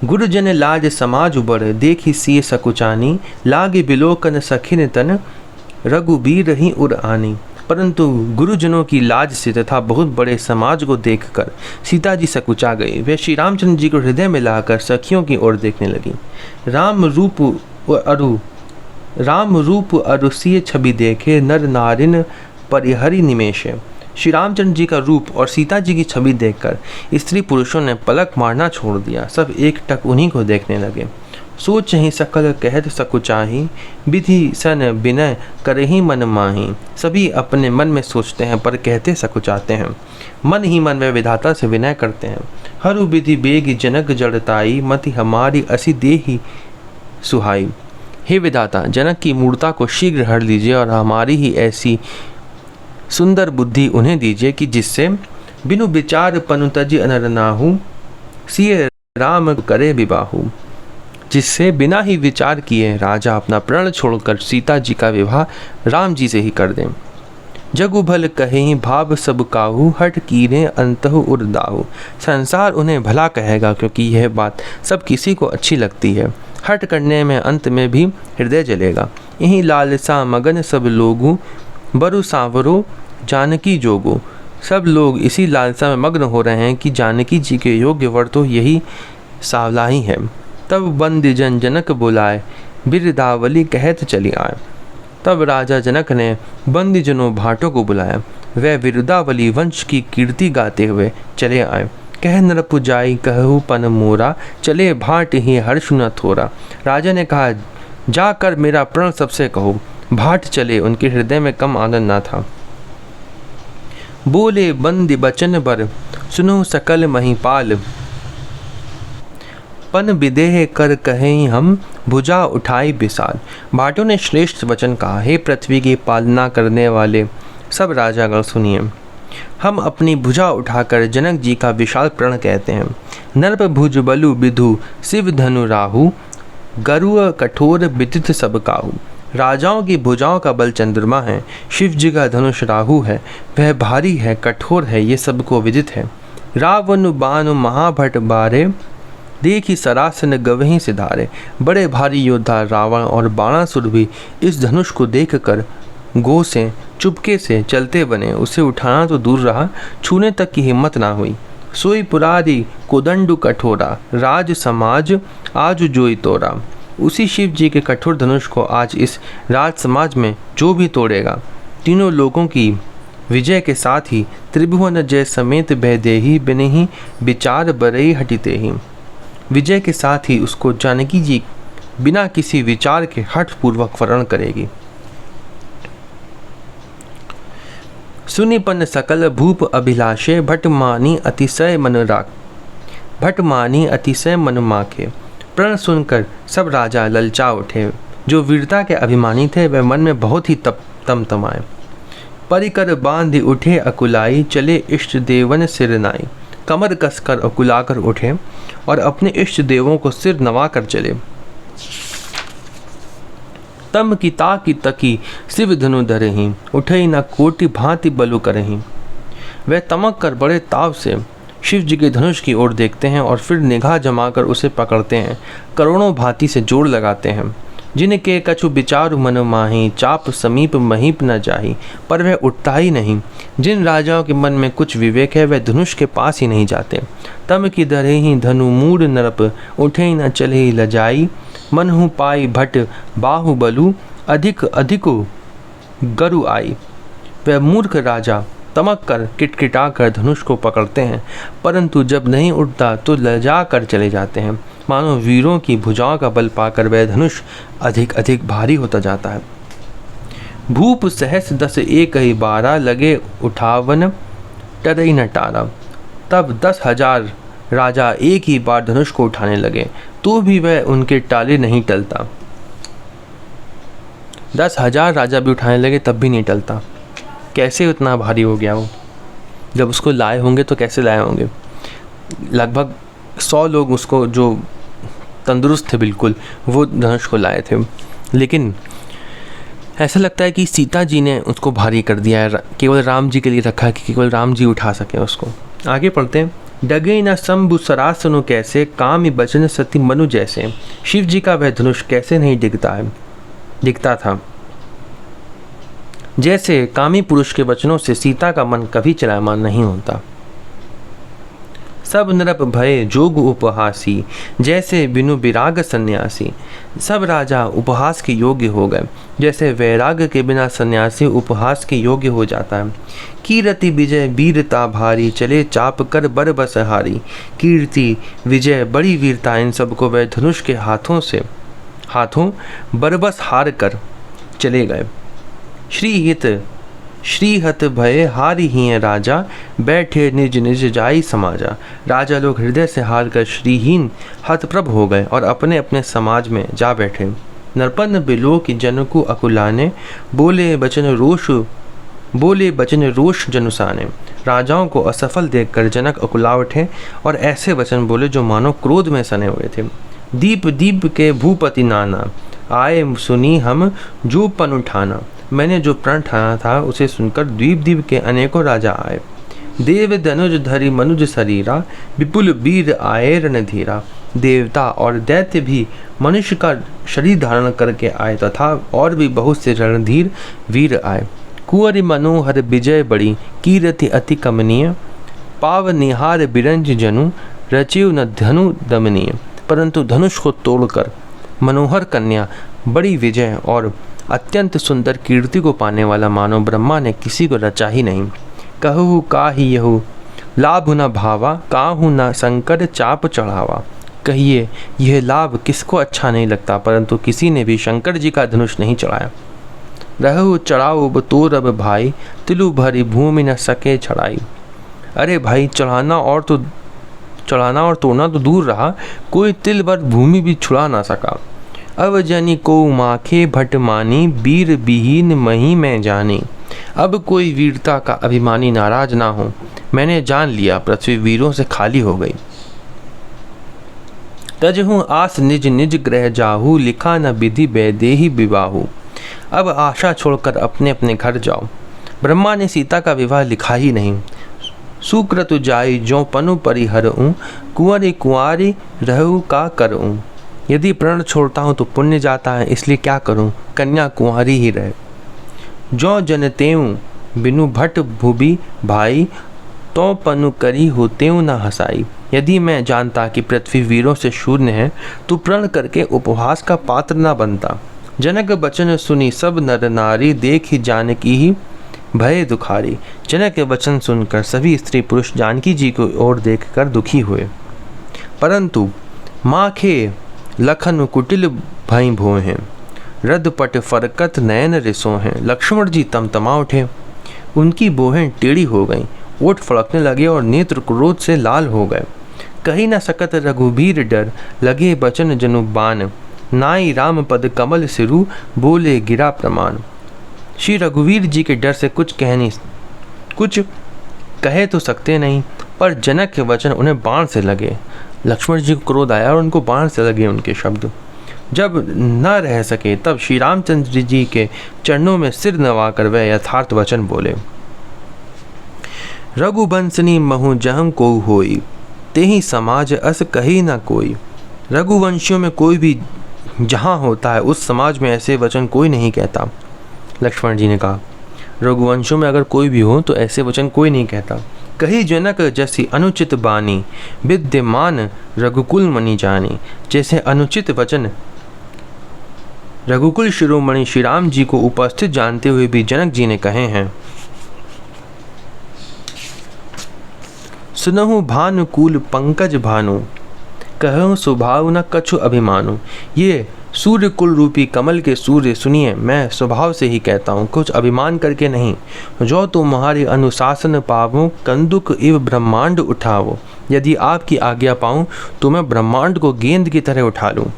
गुरुजन लाज समाज उबर, देखी सिए सकुचानी। लागे बिलोकन सखिन तन, रघुबीर ही उर आनी। परंतु गुरुजनों की लाज से तथा बहुत बड़े समाज को देखकर सीता जी सकुचा गई। वे श्री रामचंद्र जी को हृदय में लाकर सखियों की ओर देखने लगी। राम रूप अरुसिय छवि देखे, नर नारिन परिहरि निमेश। श्री रामचंद्र जी का रूप और सीता जी की छवि देखकर स्त्री पुरुषों ने पलक मारना छोड़ दिया। सब एक टक उन्हीं को देखने लगे। सोच ही सकल कहत सकुचाही, विधि सन विनय करही मन माही। सभी अपने मन में सोचते हैं पर कहते सकुचाते हैं। मन ही मन में विधाता से विनय करते हैं। हरु विधि बेग जनक जड़ताई, मति हमारी असी देही सुहाई। हे विधाता, जनक की मूर्ता को शीघ्र हर लीजिए और हमारी ही ऐसी सुंदर बुद्धि उन्हें दीजिए कि जिससे बिनु विचार पनु तज अनर नाहु, सिए राम करे विबाहु। जिससे बिना ही विचार किए राजा अपना प्रण छोड़कर सीता जी का विवाह राम जी से ही कर दें। जगु भल कहें भाव सब काहू, हट कीरे अंतहु उर्दाहु। संसार उन्हें भला कहेगा क्योंकि यह बात सब किसी को अच्छी लगती है। हट करने में अंत में भी हृदय जलेगा। यही लालसा मगन सब लोगू, बरु सांवरो जानकी जोगो। सब लोग इसी लालसा में मग्न हो रहे हैं कि जानकी जी के योग्य वर तो यही सावला ही है। तब बंदी जन जनक बुलाए, बिरदावली कहत चली आए। तब राजा जनक ने बंदीजनों भाटों को बुलाया। वह विरुदावली वंश की कीर्ति गाते हुए चले आए। कह नर पुजाई कहु पन मोरा, चले भाट ही हर्ष न थोरा। राजा ने कहा, जाकर मेरा प्रण सबसे कहो। भाट चले, उनके हृदय में कम आनंद न था। बोले बंदी बचन बर, सुनो सकल महिपाल। पन विदेह कर कहें हम, भुजा उठाई विशाल। भाटों ने श्रेष्ठ वचन कहा, हे पृथ्वी की पालना करने वाले सब राजागण सुनिए। हम अपनी भुजा उठाकर जनक जी का विशाल प्रण कहते हैं। नर्प भुज बलु विधु, शिव धनु राहु, गरुड़ कठोर विदित सब काहू। राजाओं की भुजाओं का बल चंद्रमा है, शिव जी का धनुष राहु है। वह भारी है, कठोर है, ये सबको विदित है। रावण बानु महाभट बारे, देखी सरासन गवहीं सिधारे। बड़े भारी योद्धा रावण और बाणासुर भी इस धनुष को देखकर गो से चुपके से चलते बने। उसे उठाना तो दूर रहा, छूने तक की हिम्मत ना हुई। सोई पुरारी कोदंडु कठोरा, राज समाज आज जोई तोरा। उसी शिव जी के कठोर धनुष को आज इस राज समाज में जो भी तोड़ेगा, तीनों लोगों की विजय के साथ ही त्रिभुवन जय समेत बहदेही, बिनहि विचार बरई हटिते ही। विजय के साथ ही उसको जानकी जी बिना किसी विचार के हठपूर्वक वर्ण करेगी। सुनिपन सकल भूप अभिलाषे भटमानी अतिशय मन माखे। प्रण सुनकर सब राजा ललचा उठे। जो वीरता के अभिमानी थे वह मन में बहुत ही तमतमाए। परिकर बांध उठे अकुलाई, चले इष्ट देवन सिर नाई। कमर कसकर अकुलाकर उठे और अपने इष्ट देवों को सिर नवा कर चले। तम की ताकी तकी शिव धनु धरहीं, उठई न कोटि भांति बलु करहीं। वह तमक कर बड़े ताव से शिव जी के धनुष की ओर देखते हैं और फिर निगाह जमाकर उसे पकड़ते हैं। करोड़ों भांति से जोड़ लगाते हैं। जिनके कछु विचारु मन माही, चाप समीप महीप न जाही। पर वह उठता ही नहीं। जिन राजाओं के मन में कुछ विवेक है वह धनुष के पास ही नहीं जाते। तम की दरे ही धनु मूड नरप, उठे न चले लजाई। मनहु पाई भट बाहुबलु, अधिक अधिको गरु आई। वह मूर्ख राजा तमक कर किटकिटा कर धनुष को पकड़ते हैं, परंतु जब नहीं उठता तो लजा कर चले जाते हैं। मानो वीरों की भुजाओं का बल पाकर वह धनुष अधिक अधिक भारी होता जाता है। भूप सहस 10 एक ही 12, लगे उठावन टरई न टारा। तब 10,000 राजा एक ही बार धनुष को उठाने लगे, तो भी वह उनके टाले नहीं टलता। 10,000 राजा भी उठाने लगे तब भी नहीं टलता। कैसे उतना भारी हो गया वो? जब उसको लाए होंगे तो कैसे लाए होंगे? लगभग 100 लोग उसको, जो तंदुरुस्त थे बिल्कुल, वो धनुष को लाए थे। लेकिन ऐसा लगता है कि सीता जी ने उसको भारी कर दिया है, केवल राम जी के लिए रखा है कि केवल राम जी उठा सके उसको। आगे पढ़ते हैं। डगे न शंभु सरासनु कैसे, कामी बचन सती मनु जैसे। शिव जी का वह धनुष कैसे नहीं दिखता था। जैसे कामी पुरुष के वचनों से सीता का मन कभी चलायमान नहीं होता। सब नरप भय जोग उपहासी, जैसे बिनु विराग सन्यासी। सब राजा उपहास के योग्य हो गए, जैसे वैराग के बिना सन्यासी उपहास के योग्य हो जाता है। कीर्ति विजय वीरता भारी, चले चाप कर बर बस हारी। कीर्ति विजय बड़ी वीरता, इन सबको वह धनुष के हाथों बरबस हार कर चले गए। श्रीहत भय हारी ही राजा, बैठे निज निज जाई समाजा। राजा लोग हृदय से हार कर श्रीहीन हतप्रभ हो गए और अपने अपने समाज में जा बैठे। नरपन बिलो की जनकु अकुलाने, बोले बचन रोष जनुसाने। राजाओं को असफल देखकर जनक अकुला उठे और ऐसे वचन बोले जो मानो क्रोध में सने हुए थे। दीप दीप के भूपति नाना, आए सुनी हम जो पन उठाना। मैंने जो प्रण ठाना था उसे सुनकर द्वीप द्वीप के अनेकों राजा आए। देव धनुज धरी मनुज शरीरा, विपुल वीर आए रणधीरा। देवता और दैत्य भी मनुष्य का शरीर धारण करके आए तथा और भी बहुत से रणधीर वीर आए। कुंवर मनोहर विजय बड़ी, कीर्ति अति कमनीय। पाव निहार बिरंज जनु, रचिव न धनु दमनीय। परंतु धनुष को तोड़कर मनोहर कन्या, बड़ी विजय और अत्यंत सुंदर कीर्ति को पाने वाला मानव ब्रह्मा ने किसी को रचा ही नहीं। कहु का ही यहु लाभ न भावा, काहू न शंकर चाप चढ़ावा। कहिए यह लाभ किसको अच्छा नहीं लगता, परंतु किसी ने भी शंकर जी का धनुष नहीं चढ़ाया। रहु चढ़ाओ बतोरब भाई, तिलु भरी भूमि न सके छड़ाई। अरे भाई, चढ़ाना और तोड़ना तो दूर रहा, कोई तिल भर भूमि भी छुड़ा ना सका। अब जनी को माखे भट मानी, वीर विहीन मही में जानी। अब कोई वीरता का अभिमानी नाराज ना हो, मैंने जान लिया पृथ्वी वीरों से खाली हो गई। तजहु आस निज निज ग्रह जाहू, लिखा न विधि वैदेही विवाहू। अब आशा छोड़कर अपने अपने घर जाओ। ब्रह्मा ने सीता का विवाह लिखा ही नहीं। सुक्रतु जाई जो पनु परिहरऊँ, कुंवरी कुंवारी रहू का करऊँ। यदि प्रण छोड़ता हूँ तो पुण्य जाता है, इसलिए क्या करूँ, कन्या कुंवारी ही रहे। जो जनतेऊ बिनु भट भूबी भाई, तो पनु करी होतेऊ न हसाई। यदि मैं जानता कि पृथ्वी वीरों से शून्य है तो प्रण करके उपहास का पात्र न बनता। जनक बचन सुनी सब नर नारी, देख ही जानकी ही भय दुखारी। जनक के वचन सुनकर सभी स्त्री पुरुष जानकी जी को ओर देखकर दुखी हुए। परंतु माखे लखन कुटिल भई भोहें, रदपट फरकत नयन रिसो हैं। लक्ष्मण जी तमतमा उठे, उनकी बोहें टेढ़ी हो गईं, ओठ फड़कने लगे और नेत्र क्रोध से लाल हो गए। कही न सकत रघुबीर डर, लगे बचन जनु बान, नाई राम पद कमल सिरु, बोले गिरा प्रमाण। श्री रघुवीर जी के डर से कुछ कहे तो सकते नहीं, पर जनक के वचन उन्हें बाण से लगे। लक्ष्मण जी को क्रोध आया और उनको बाण से लगे उनके शब्द। जब न रह सके तब श्री रामचंद्र जी के चरणों में सिर नवाकर वह यथार्थ वचन बोले। रघुवंशनी महु जहं को होई, तेहि समाज अस कही न कोई। रघुवंशियों में कोई भी जहाँ होता है उस समाज में ऐसे वचन कोई नहीं कहता। लक्ष्मण जी ने कहा, रघुवंशों में अगर कोई भी हो तो ऐसे वचन कोई नहीं कहता। कही जनक जैसी अनुचित बानी, विद्यमान रघुकुल मणि जानी। जैसे अनुचित वचन रघुकुल शिरोमणि श्री राम जी को उपस्थित जानते हुए भी जनक जी ने कहे हैं। सुनहु भानुकूल पंकज भानु, कहूँ स्वभाव न कछु अभिमानु। ये सूर्य कुल रूपी कमल के सूर्य सुनिए, मैं स्वभाव से ही कहता हूँ, कुछ अभिमान करके नहीं। जो तुम्हारे अनुशासन पावो, कंदुक इव ब्रह्मांड उठावो। यदि आपकी आज्ञा पाऊँ तो मैं ब्रह्मांड को गेंद की तरह उठा लूँ।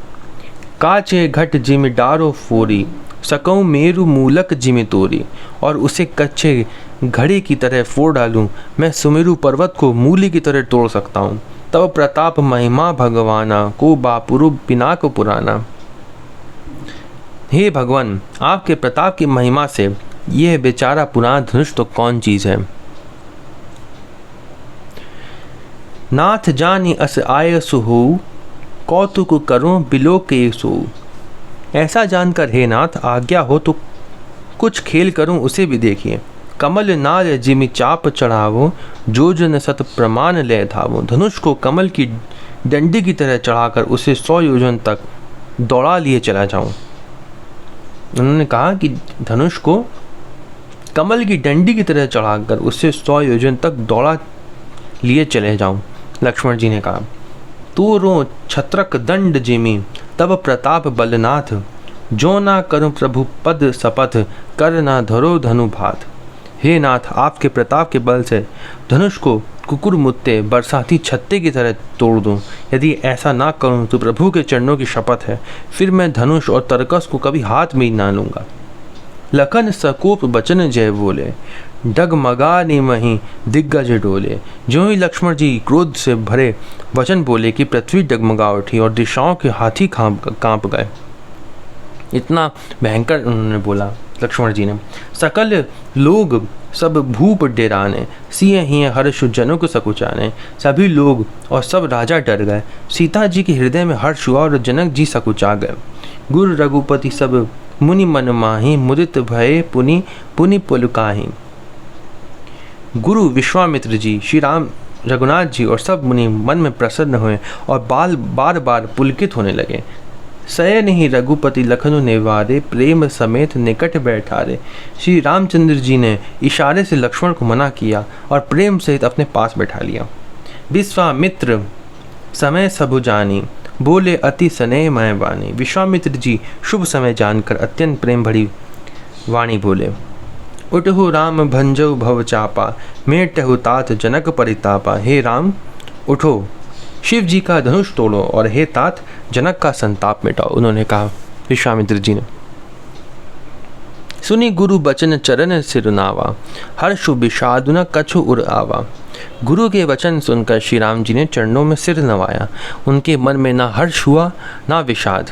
काचे घट जिमि डारो फोरी, सकऊँ मेरु मूलक जिमि तोरी। और उसे कच्चे घड़े की तरह फोड़ डालूँ। मैं सुमेरु पर्वत को मूली की तरह तोड़ सकता हूँ। तब प्रताप महिमा भगवाना, को बापुरु पिनाक पुराना। हे भगवान, आपके प्रताप की महिमा से यह बेचारा पुराना धनुष तो कौन चीज है। नाथ जानी अस आय सुहु, कौतुक करूं बिलो के सो। ऐसा जानकर हे नाथ, आज्ञा हो तो कुछ खेल करूं उसे भी देखिए। कमल नाल जिमि चाप चढ़ावो, जो जन सत प्रमाण ले धावो। धनुष को कमल की डंडी की तरह चढ़ाकर उसे 100 योजन तक दौड़ा लिए चला जाऊं। उन्होंने कहा कि धनुष को कमल की डंडी की तरह चढ़ाकर उससे 100 योजन तक दौड़ा लिए चले जाऊं। लक्ष्मण जी ने कहा, तू रो छत्रक दंड जिमि, तब प्रताप बलनाथ। जो ना करूं प्रभु पद शपथ, कर ना धरो धनु भात। हे नाथ, आपके प्रताप के बल से धनुष को कुकुर मुत्ते बरसाती छत्ते की तरह तोड़ दूं। यदि ऐसा ना करूं तो प्रभु के चरणों की शपथ है, फिर मैं धनुष और तरकस को कभी हाथ में ना लूंगा। लखन सकोप बचन जय बोले, डगमगा निमहि दिग्गज डोले। ज्यों ही लक्ष्मण जी क्रोध से भरे वचन बोले कि पृथ्वी डगमगा उठी और दिशाओं के हाथी कांप गए। इतना भयंकर उन्होंने बोला लक्ष्मण जी ने। सकल लोग सब भूप डेराने, सिय हिय हर्ष जनक सकुचाने। सभी लोग और सब राजा डर गए। सीता जी के हृदय में हर्ष हुआ और जनक जी सकुचा गए। गुरु रघुपति सब मुनि मन माही, मुदित भये पुनि पुनि पुलकाही। गुरु विश्वामित्र जी, श्री राम, रघुनाथ जी और सब मुनि मन में प्रसन्न हुए और बार बार पुलकित होने लगे। सयन ही रघुपति लखनु नेवारे, प्रेम समेत निकट बैठारे। श्री रामचंद्र जी ने इशारे से लक्ष्मण को मना किया और प्रेम सहित अपने पास बैठा लिया। विश्वामित्र समय सबु जानी, बोले अति स्नेह मय वाणी। विश्वामित्र जी शुभ समय जानकर अत्यंत प्रेम भरी वाणी बोले। उठहु राम भंजऊ भव चापा, मेटहु तात जनक परितापा। हे राम, उठो, शिव जी का धनुष तोड़ो और हे तात, जनक का संताप मिटाओ। उन्होंने कहा विश्वामित्र जी ने। सुनी गुरु बचन चरण सिरनावा, हर्षु विषादु न कछु उर आवा। गुरु के वचन सुनकर श्री राम जी ने चरणों में सिर नवाया। उनके मन में ना हर्ष हुआ ना विषाद।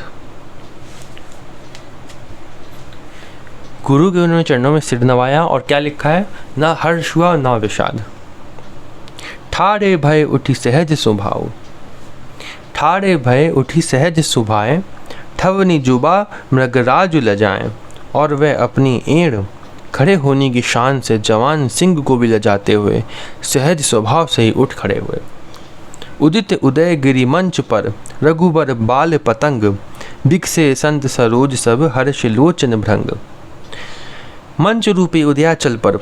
गुरु के उन्होंने चरणों में सिर नवाया और क्या लिखा है, ना हर्ष हुआ ना विषाद। ठाड़े भय उठी सहज स्वभाव, ठाड़े भय उठी सहज सुभाए। ठवनी जुबा मृगराज लजाएं। और वह अपनी एड़ खड़े होने की शान से जवान सिंह को भी लजाते हुए सहज स्वभाव से ही उठ खड़े हुए। उदित उदय गिरि मंच पर, रघुबर बाल पतंग। बिकसे संत सरोज सब, हर्ष लोचन भृंग। मंच रूपी उदयाचल पर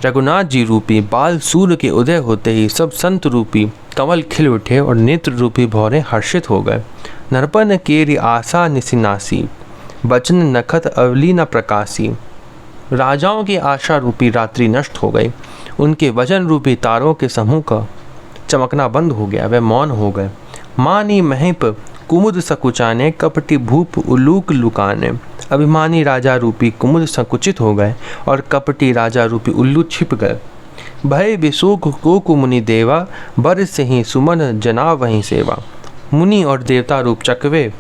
रघुनाथ जी रूपी बाल सूर्य के उदय होते ही सब संत रूपी कमल खिल उठे और नेत्र रूपी भौरे हर्षित हो गए। नरपन केरी आशा निसिनासी, बचन नखत अवली न प्रकाशी। राजाओं की आशा रूपी रात्रि नष्ट हो गई। उनके वचन रूपी तारों के समूह का चमकना बंद हो गया, वे मौन हो गए। मानी महिप कुमुद सकुचाने, कपटी भूप उलूक लुकाने। अभिमानी राजा रूपी कुमुद संकुचित हो गए और कपटी राजा रूपी उल्लू छिप गए। भय विशोक को मुनि देवा, बर से ही सुमन जना वहीं सेवा। मुनि और देवता रूप चकवे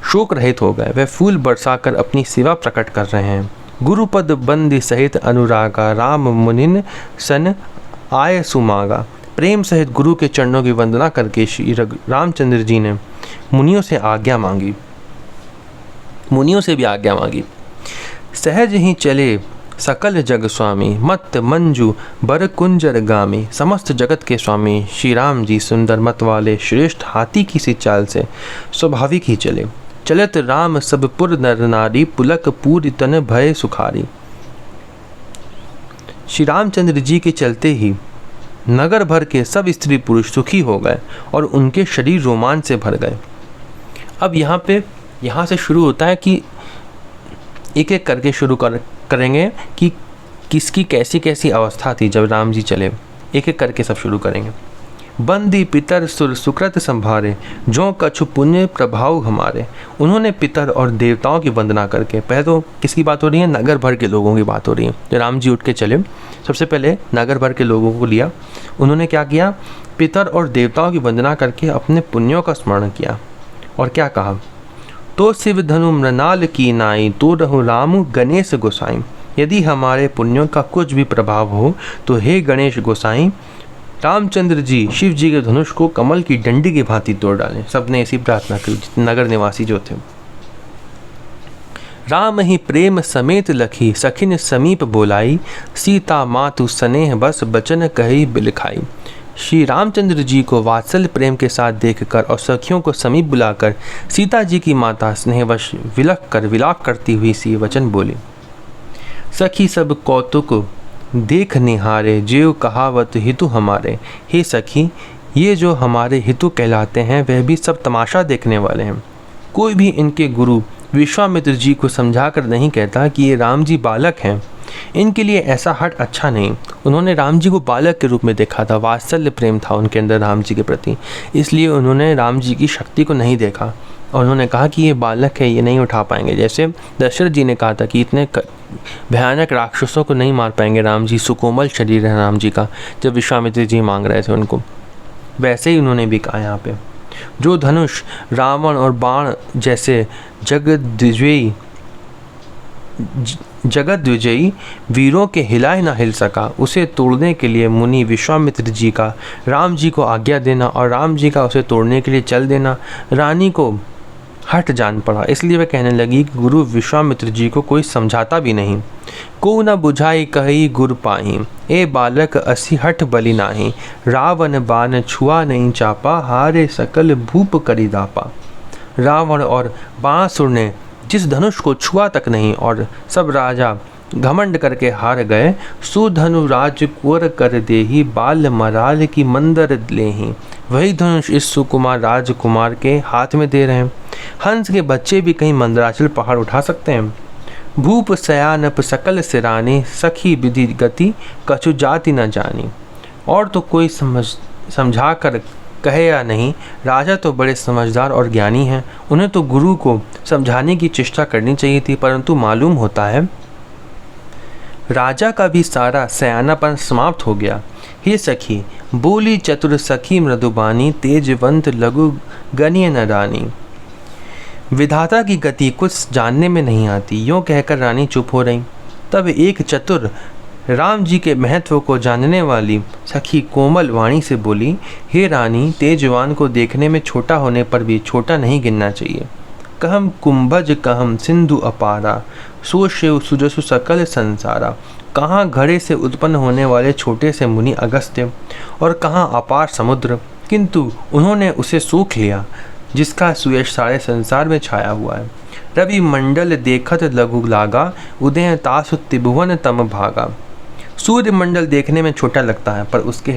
शोक रहित हो गए, वे फूल बरसाकर अपनी सेवा प्रकट कर रहे हैं। गुरुपद बंदी सहित अनुरागा, राम मुनिन सन आय सुमागा। प्रेम सहित गुरु के चरणों की वंदना करके श्री रामचंद्र जी ने मुनियों से भी आज्ञा मांगी। सहज ही चले सकल जग स्वामी, मत मंजू बर कुंजर गामी। समस्त जगत के स्वामी श्री राम जी सुंदर मत वाले श्रेष्ठ हाथी की सी चाल से स्वाभाविक ही चले। चलत राम सब पुर नर नारी, पुलक पूरी तन भय सुखारी। श्री रामचंद्र जी के चलते ही नगर भर के सब स्त्री पुरुष सुखी हो गए और उनके शरीर रोमांच से भर गए। अब यहाँ से शुरू होता है कि एक एक करके शुरू करेंगे कि किसकी कैसी कैसी अवस्था थी जब राम जी चले। एक एक करके सब शुरू करेंगे। बंदी पितर सुर सुकृत संभारे, जो कछु पुण्य प्रभाव हमारे। उन्होंने पितर और देवताओं की वंदना करके, पहले तो किसकी बात हो रही है, नगर भर के लोगों की बात हो रही है। जब राम जी उठ के चले, सबसे पहले नगर भर के लोगों को लिया। उन्होंने क्या किया, पितर और देवताओं की वंदना करके अपने पुण्यों का स्मरण किया और क्या कहा, तो शिव धनु मृणाल की नाई, तो रहु राम गणेश गोसाई। यदि हमारे पुण्यों का कुछ भी प्रभाव हो तो हे गणेश गोसाई, रामचंद्र जी शिव जी के धनुष को कमल की डंडी की भांति तोड़ डालें। सबने ऐसी प्रार्थना की, नगर निवासी जो थे। राम ही प्रेम समेत लखी, सखिन समीप बोलाई। सीता मातु स्नेह बस बचन कही बिलखाई। श्री रामचंद्र जी को वात्सल्य प्रेम के साथ देखकर और सखियों को समीप बुलाकर सीता जी की माता स्नेहवश विलख कर विलाप करती हुई सी वचन बोली। सखी सब कौतुक देख निहारे, जेव कहावत हितु हमारे। हे सखी, ये जो हमारे हितु कहलाते हैं वह भी सब तमाशा देखने वाले हैं। कोई भी इनके गुरु विश्वामित्र जी को समझाकर नहीं कहता कि ये राम जी बालक हैं। इनके लिए ऐसा हट अच्छा नहीं। उन्होंने राम जी को बालक के रूप में देखा था, वात्सल्य प्रेम था उनके अंदर राम जी के प्रति, इसलिए उन्होंने राम जी की शक्ति को नहीं देखा और उन्होंने कहा कि ये बालक है, ये नहीं उठा पाएंगे। जैसे दशरथ जी ने कहा था कि इतने भयानक राक्षसों को नहीं मार पाएंगे राम जी, सुकोमल शरीर है राम जी का, जब विश्वामित्र जी मांग रहे थे उनको, वैसे ही उन्होंने भी कहा यहाँ पे। जो धनुष रावण और बाण जैसे जगत विजयी वीरों के हिलाए ना हिल सका, उसे तोड़ने के लिए मुनि विश्वामित्र जी का राम जी को आज्ञा देना और राम जी का उसे तोड़ने के लिए चल देना रानी को हट जान पड़ा। इसलिए वह कहने लगी कि गुरु विश्वामित्र जी को कोई समझाता भी नहीं। को न बुझाई कही गुर पाही, ए बालक असी हट बलि नाही। रावण बाण छुआ नहीं चापा, हारे सकल भूप करी दापा। रावण और बाणासुर ने जिस धनुष को छुआ तक नहीं और सब राजा घमंड करके हार गए, सुधनु राज कुंवर कर देही, बाल मराल की मंदर लेही। वही धनुष इस सुकुमार राजकुमार के हाथ में दे रहे हैं। हंस के बच्चे भी कहीं मंदराचल पहाड़ उठा सकते हैं। भूप सयानप सकल सिरानी, सखी विधि गति कछु जाति न जानी। और तो कोई समझा कर कहे या नहीं, राजा तो बड़े समझदार और ज्ञानी हैं, उन्हें तो गुरु को समझाने की चेष्टा करनी चाहिए थी, परंतु मालूम होता है राजा का भी सारा सयानापन समाप्त हो गया। हे सखी, बोली चतुर सखी मृदुबानी, तेजवंत लघु गण्य न रानी। विधाता की गति कुछ जानने में नहीं आती, यूँ कहकर रानी चुप हो रही। तब एक चतुर राम जी के महत्व को जानने वाली सखी कोमल वाणी से बोली, हे रानी, तेजवान को देखने में छोटा होने पर भी छोटा नहीं गिनना चाहिए। कहम कुंभज कहम सिंधु अपारा, सो शिव सुजसु सकल संसारा। कहाँ घड़े से उत्पन्न होने वाले छोटे से मुनि अगस्त्य और कहाँ अपार समुद्र, किंतु उन्होंने उसे सूख लिया जिसका सुयश सारे संसार में छाया हुआ है। रवि मंडल देखत लघु लागा, उदय तासु त्रिभुवन तम भागा। सूर्य मंडल देखने में छोटा लगता है, पर उसके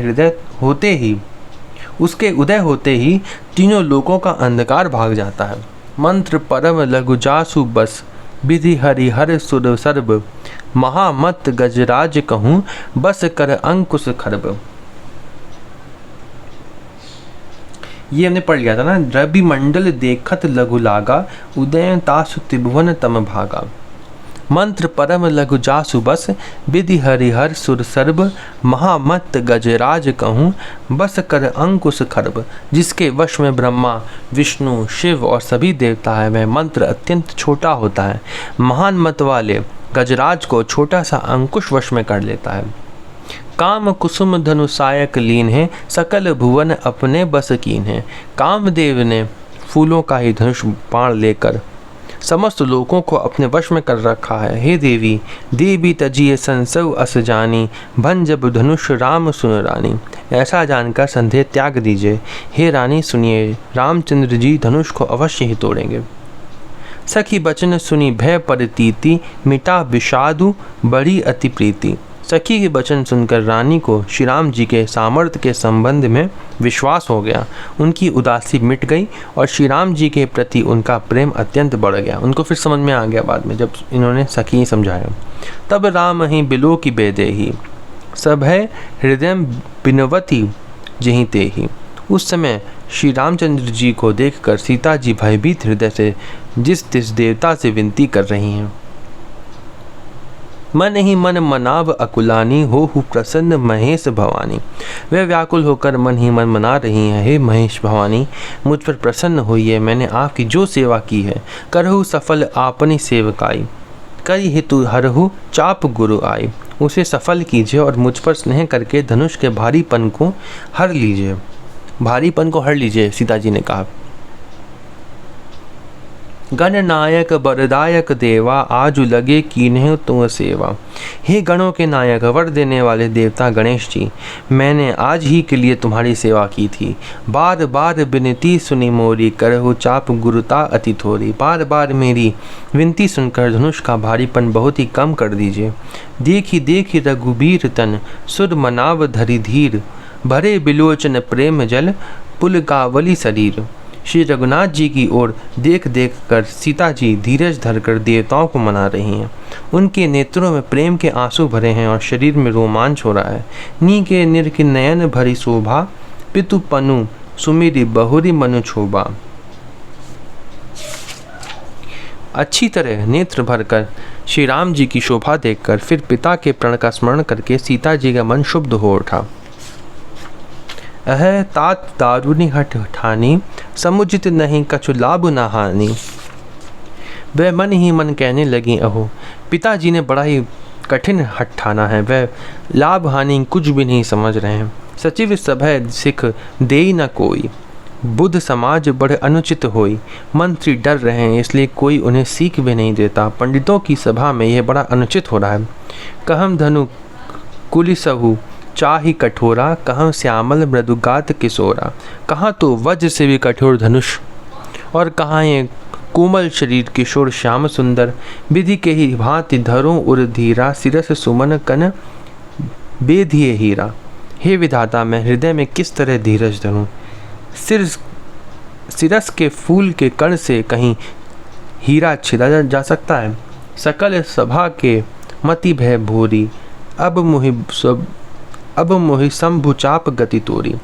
उदय होते ही तीनों लोकों का अंधकार भाग जाता है। मंत्र परम लघु जासु बस, विधि हरि हर सुर सर्ब, महामत गजराज कहूँ, बस कर अंकुश खरब। ये हमने पढ़ लिया था ना। रवि मंडल देखत लघु लागा, उदय तासु त्रिभुवन तम भागा। मंत्र परम लघु जासु बस, विधि हरिहर सुर सर्ब, महामत गजराज कहूँ, बस कर अंकुश खरब। जिसके वश में ब्रह्मा विष्णु शिव और सभी देवता है, वह मंत्र अत्यंत छोटा होता है। महान मत वाले गजराज को छोटा सा अंकुश वश में कर लेता है। काम कुसुम धनुषायक लीन है, सकल भुवन अपने बस कीन है। कामदेव ने फूलों का ही धनुष बाण लेकर समस्त लोगों को अपने वश में कर रखा है। हे देवी, देवी तजिए संसव अस जानी, भन जब धनुष राम सुन रानी। ऐसा जानकर संदेह त्याग दीजिए। हे रानी सुनिए, रामचंद्र जी धनुष को अवश्य ही तोड़ेंगे। सखी बचन सुनी भय परतीति, मिटा विषादु बड़ी अति प्रीति। सखी के वचन सुनकर रानी को श्री राम जी के सामर्थ्य के संबंध में विश्वास हो गया। उनकी उदासी मिट गई और श्री राम जी के प्रति उनका प्रेम अत्यंत बढ़ गया। उनको फिर समझ में आ गया बाद में, जब इन्होंने सखी समझाया। तब राम ही बिलो की बेदेही, सब है हृदय बिनवती जहीं तेही। उस समय श्री रामचंद्र जी को देखकर सीता जी भयभीत हृदय से जिस देवता से विनती कर रही हैं। मन ही मन मनाव अकुलानी, हो प्रसन्न महेश भवानी। वे व्याकुल होकर मन ही मन मना रही हैं, हे महेश भवानी, मुझ पर प्रसन्न होइए। मैंने आपकी जो सेवा की है, करहु सफल आपनी सेवकाई। कई हेतु हरहु चाप गुरु आई। उसे सफल कीजिए और मुझ पर स्नेह करके धनुष के भारीपन को हर लीजिए। भारीपन को हर लीजिए, सीता जी ने कहा। गणनायक बरदायक देवा, आजु लगे कीन्हे तुम सेवा। हे गणों के नायक, वर देने वाले देवता गणेश जी, मैंने आज ही के लिए तुम्हारी सेवा की थी। बार बार विनती सुनी मोरी, करहु चाप गुरुता अति थोरी। बार बार मेरी विनती सुनकर धनुष का भारीपन बहुत ही कम कर दीजिए। देखी देखी रघुबीर तन, सुर मनाव धरि धीर। भरे बिलोचन प्रेम जल, पुलकावली शरीर। श्री रघुनाथ जी की ओर देख देख कर सीता जी धीरज धरकर देवताओं को मना रही हैं। उनके नेत्रों में प्रेम के आंसू भरे हैं और शरीर में रोमांच हो रहा है। नी के निर की नयन भरी शोभा, पितु पनु सुमिरी बहुरी मनु छोबा। अच्छी तरह नेत्र भरकर श्री राम जी की शोभा देखकर फिर पिता के प्रण का स्मरण करके सीता जी का मन शुद्ध हो उठा। अह तात दारुनी हठ ठानी, समुचित नहीं कछु लाभ न हानि। वह मन ही मन कहने लगी, अहो पिताजी ने बड़ा ही कठिन हठ ठाना है, वह लाभ हानि कुछ भी नहीं समझ रहे हैं। सचिव सभय सिख देई न कोई, बुद्ध समाज बड़े अनुचित होई। मंत्री डर रहे हैं, इसलिए कोई उन्हें सीख भी नहीं देता। पंडितों की सभा में यह बड़ा अनुचित हो रहा है। कहम धनु कुलिसहु चाही कठोरा, कहाँ श्यामल मृदुगात किशोरा। कहाँ तो वज्र से भी कठोर धनुष और कहाँ ये कोमल शरीर किशोर श्याम सुंदर। विधि के ही भांति धरों उर धीरा, सिरस सुमन कन बेधिए हीरा। हे विधाता, मैं हृदय में किस तरह धीरज धरूं। सिरस के फूल के कण से कहीं हीरा छिदा जा सकता है। सकल सभा के मति भय भूरी, अब मोहि शंभु चाप गति तोरी।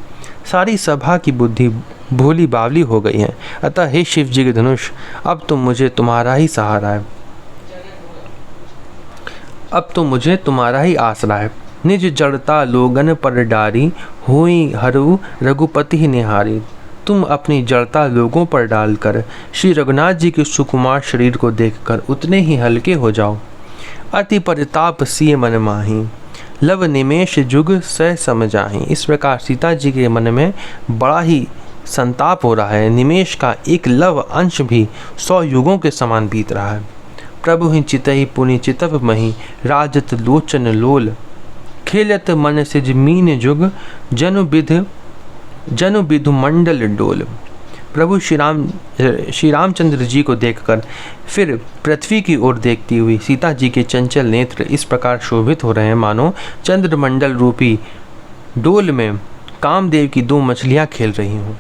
सारी सभा की बुद्धि भोली बावली हो गई है। अतः हे शिव जी के धनुष, अब तो मुझे तुम्हारा ही सहारा है, अब तो मुझे तुम्हारा ही आसरा है। निज जड़ता लोगन पर डारी, होई हरु रघुपति निहारी। तुम अपनी जड़ता लोगों पर डालकर श्री रघुनाथ जी के सुकुमार शरीर को देखकर उतने ही हल्के हो जाओ। अति परिताप सिय मन माही, लव निमेश जुग सह समझाही। इस प्रकार सीता जी के मन में बड़ा ही संताप हो रहा है। निमेश का एक लव अंश भी 100 युगों के समान बीत रहा है। प्रभु ही चितहि पुनि चितव मही, राजत लोचन लोल। खेलत मन सिज मीन जुग, जनु बिधु मंडल डोल। प्रभु श्री रामचंद्र जी को देखकर फिर पृथ्वी की ओर देखती हुई सीता जी के चंचल नेत्र इस प्रकार शोभित हो रहे हैं मानो चंद्रमंडल रूपी डोल में कामदेव की दो मछलियां खेल रही हों।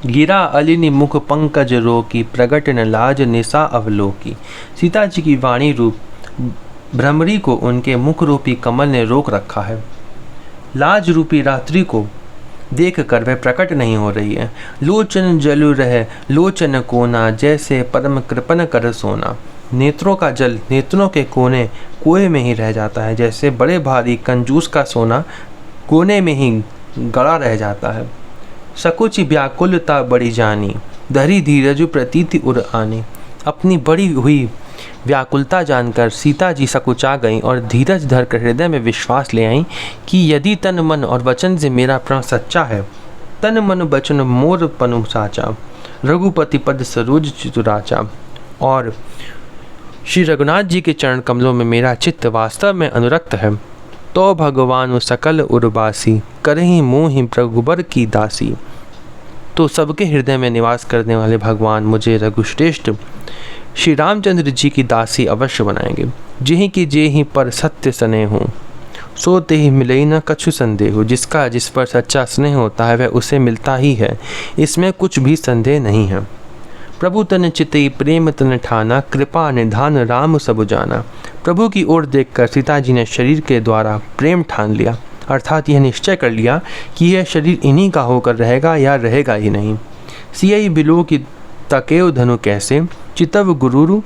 गिरा अलिनि मुख पंकज रोकी, प्रगट न लाज निशा अवलोकी। सीता जी की वाणी रूप भ्रमरी को उनके मुख रूपी कमल ने रोक रखा है। लाज रूपी रात्रि को देख कर वह प्रकट नहीं हो रही है। लोचन जलु रह लोचन कोना, जैसे परम कृपन कर सोना। नेत्रों का जल नेत्रों के कोने कुएं में ही रह जाता है, जैसे बड़े भारी कंजूस का सोना कोने में ही गड़ा रह जाता है। सकुच व्याकुलता बड़ी जानी, धरी धीरज प्रतीति उर आनी। अपनी बड़ी हुई व्याकुलता जानकर सीता जी सकुचा गईं और धीरज धरकर हृदय में विश्वास ले आईं कि यदि तन मन और वचन से मेरा प्रण सच्चा है, तन मन वचन मोर पनु साचा, रघुपति पद सरोज चितुराचा। और श्री रघुनाथ जी के चरण कमलों में मेरा चित्त वास्तव में अनुरक्त है, तो भगवान सकल उर्वासी, करही मोहि प्रभुबर की दासी। तो सबके हृदय में निवास करने वाले भगवान मुझे रघुश्रेष्ठ श्री रामचंद्र जी की दासी अवश्य बनाएंगे। जेहि की जेहि पर सत्य स्नेह हो, सो तेहि मिलई न कछु संदेह। जिसका जिस पर सच्चा स्नेह होता है वह उसे मिलता ही है, इसमें कुछ भी संदेह नहीं है। प्रभु तन चितई प्रेम तन ठाना, कृपा निधान राम सब जाना। प्रभु की ओर देखकर सीता जी ने शरीर के द्वारा प्रेम ठान लिया, अर्थात यह निश्चय कर लिया कि यह शरीर इन्हीं का होकर रहेगा या रहेगा ही नहीं। सियई बिलो की तकेव धनु कैसे, चितव गुरुरु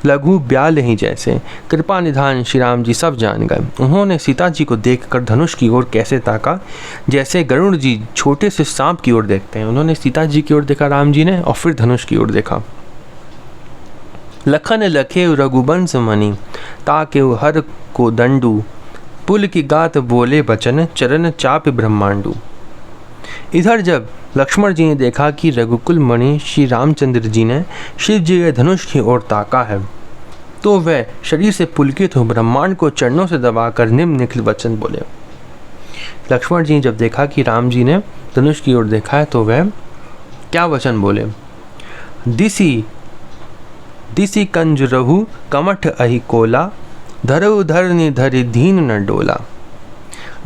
लघु ब्याल ही जैसे। कृपा निधान श्री राम जी सब जान गए। उन्होंने सीता जी को देखकर धनुष की ओर कैसे ताका, जैसे गरुड़ जी छोटे से सांप की ओर देखते हैं। उन्होंने सीता जी की ओर देखा राम जी ने, और फिर धनुष की ओर देखा। लखन लखे रघुबंश मणि, ताके हर को दंडू, पुल की गात बोले बचन, चरण चाप ब्रह्मांडू। इधर जब लक्ष्मण जी ने देखा कि रघुकुल मणि श्री रामचंद्र जी ने शिव जी के धनुष की ओर ताका है, तो वह शरीर से पुलकित हो ब्रह्मांड को चरणों से दबाकर निम्नलिखित वचन बोले। लक्ष्मण जी ने जब देखा कि राम जी ने धनुष की ओर देखा है, तो वह क्या वचन बोले। दिसी दिसी कंज रहु कमठ अहि कोला, धरहु धरनी धरि धीन न डोला।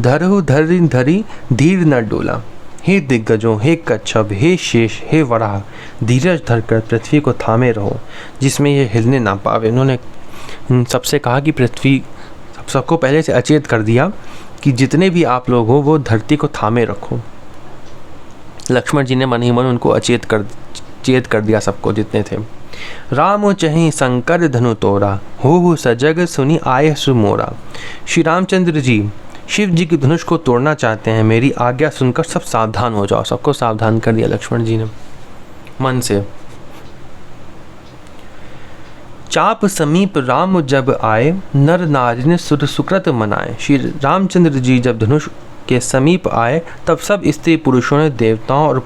धरहु धरि धरि धीर न डोला। हे दिग्गजों, हे कच्छप, हे शेष, हे वराह, धीरज धरकर पृथ्वी को थामे रहो, जिसमें यह हिलने ना पावे। उन्होंने सबसे कहा कि पृथ्वी सबको पहले से अचेत कर दिया कि जितने भी आप लोग हो वो धरती को थामे रखो। लक्ष्मण जी ने मन ही मन उनको चेत कर दिया, सबको जितने थे। राम चहि शंकर धनु तोरा, हो सजग सुनी आय सुमोरा। श्री रामचंद्र जी शिव जी की धनुष को तोड़ना चाहते हैं, मेरी आज्ञा सुनकर सब सावधान हो जाओ। सबको सावधान कर दिया लक्ष्मण जी ने मन से। चाप समीप राम जब आए, नर नारी ने सुर सुकृत मनाए। श्री रामचंद्र जी जब धनुष के समीप आए, तब सब स्त्री पुरुषों ने देवताओं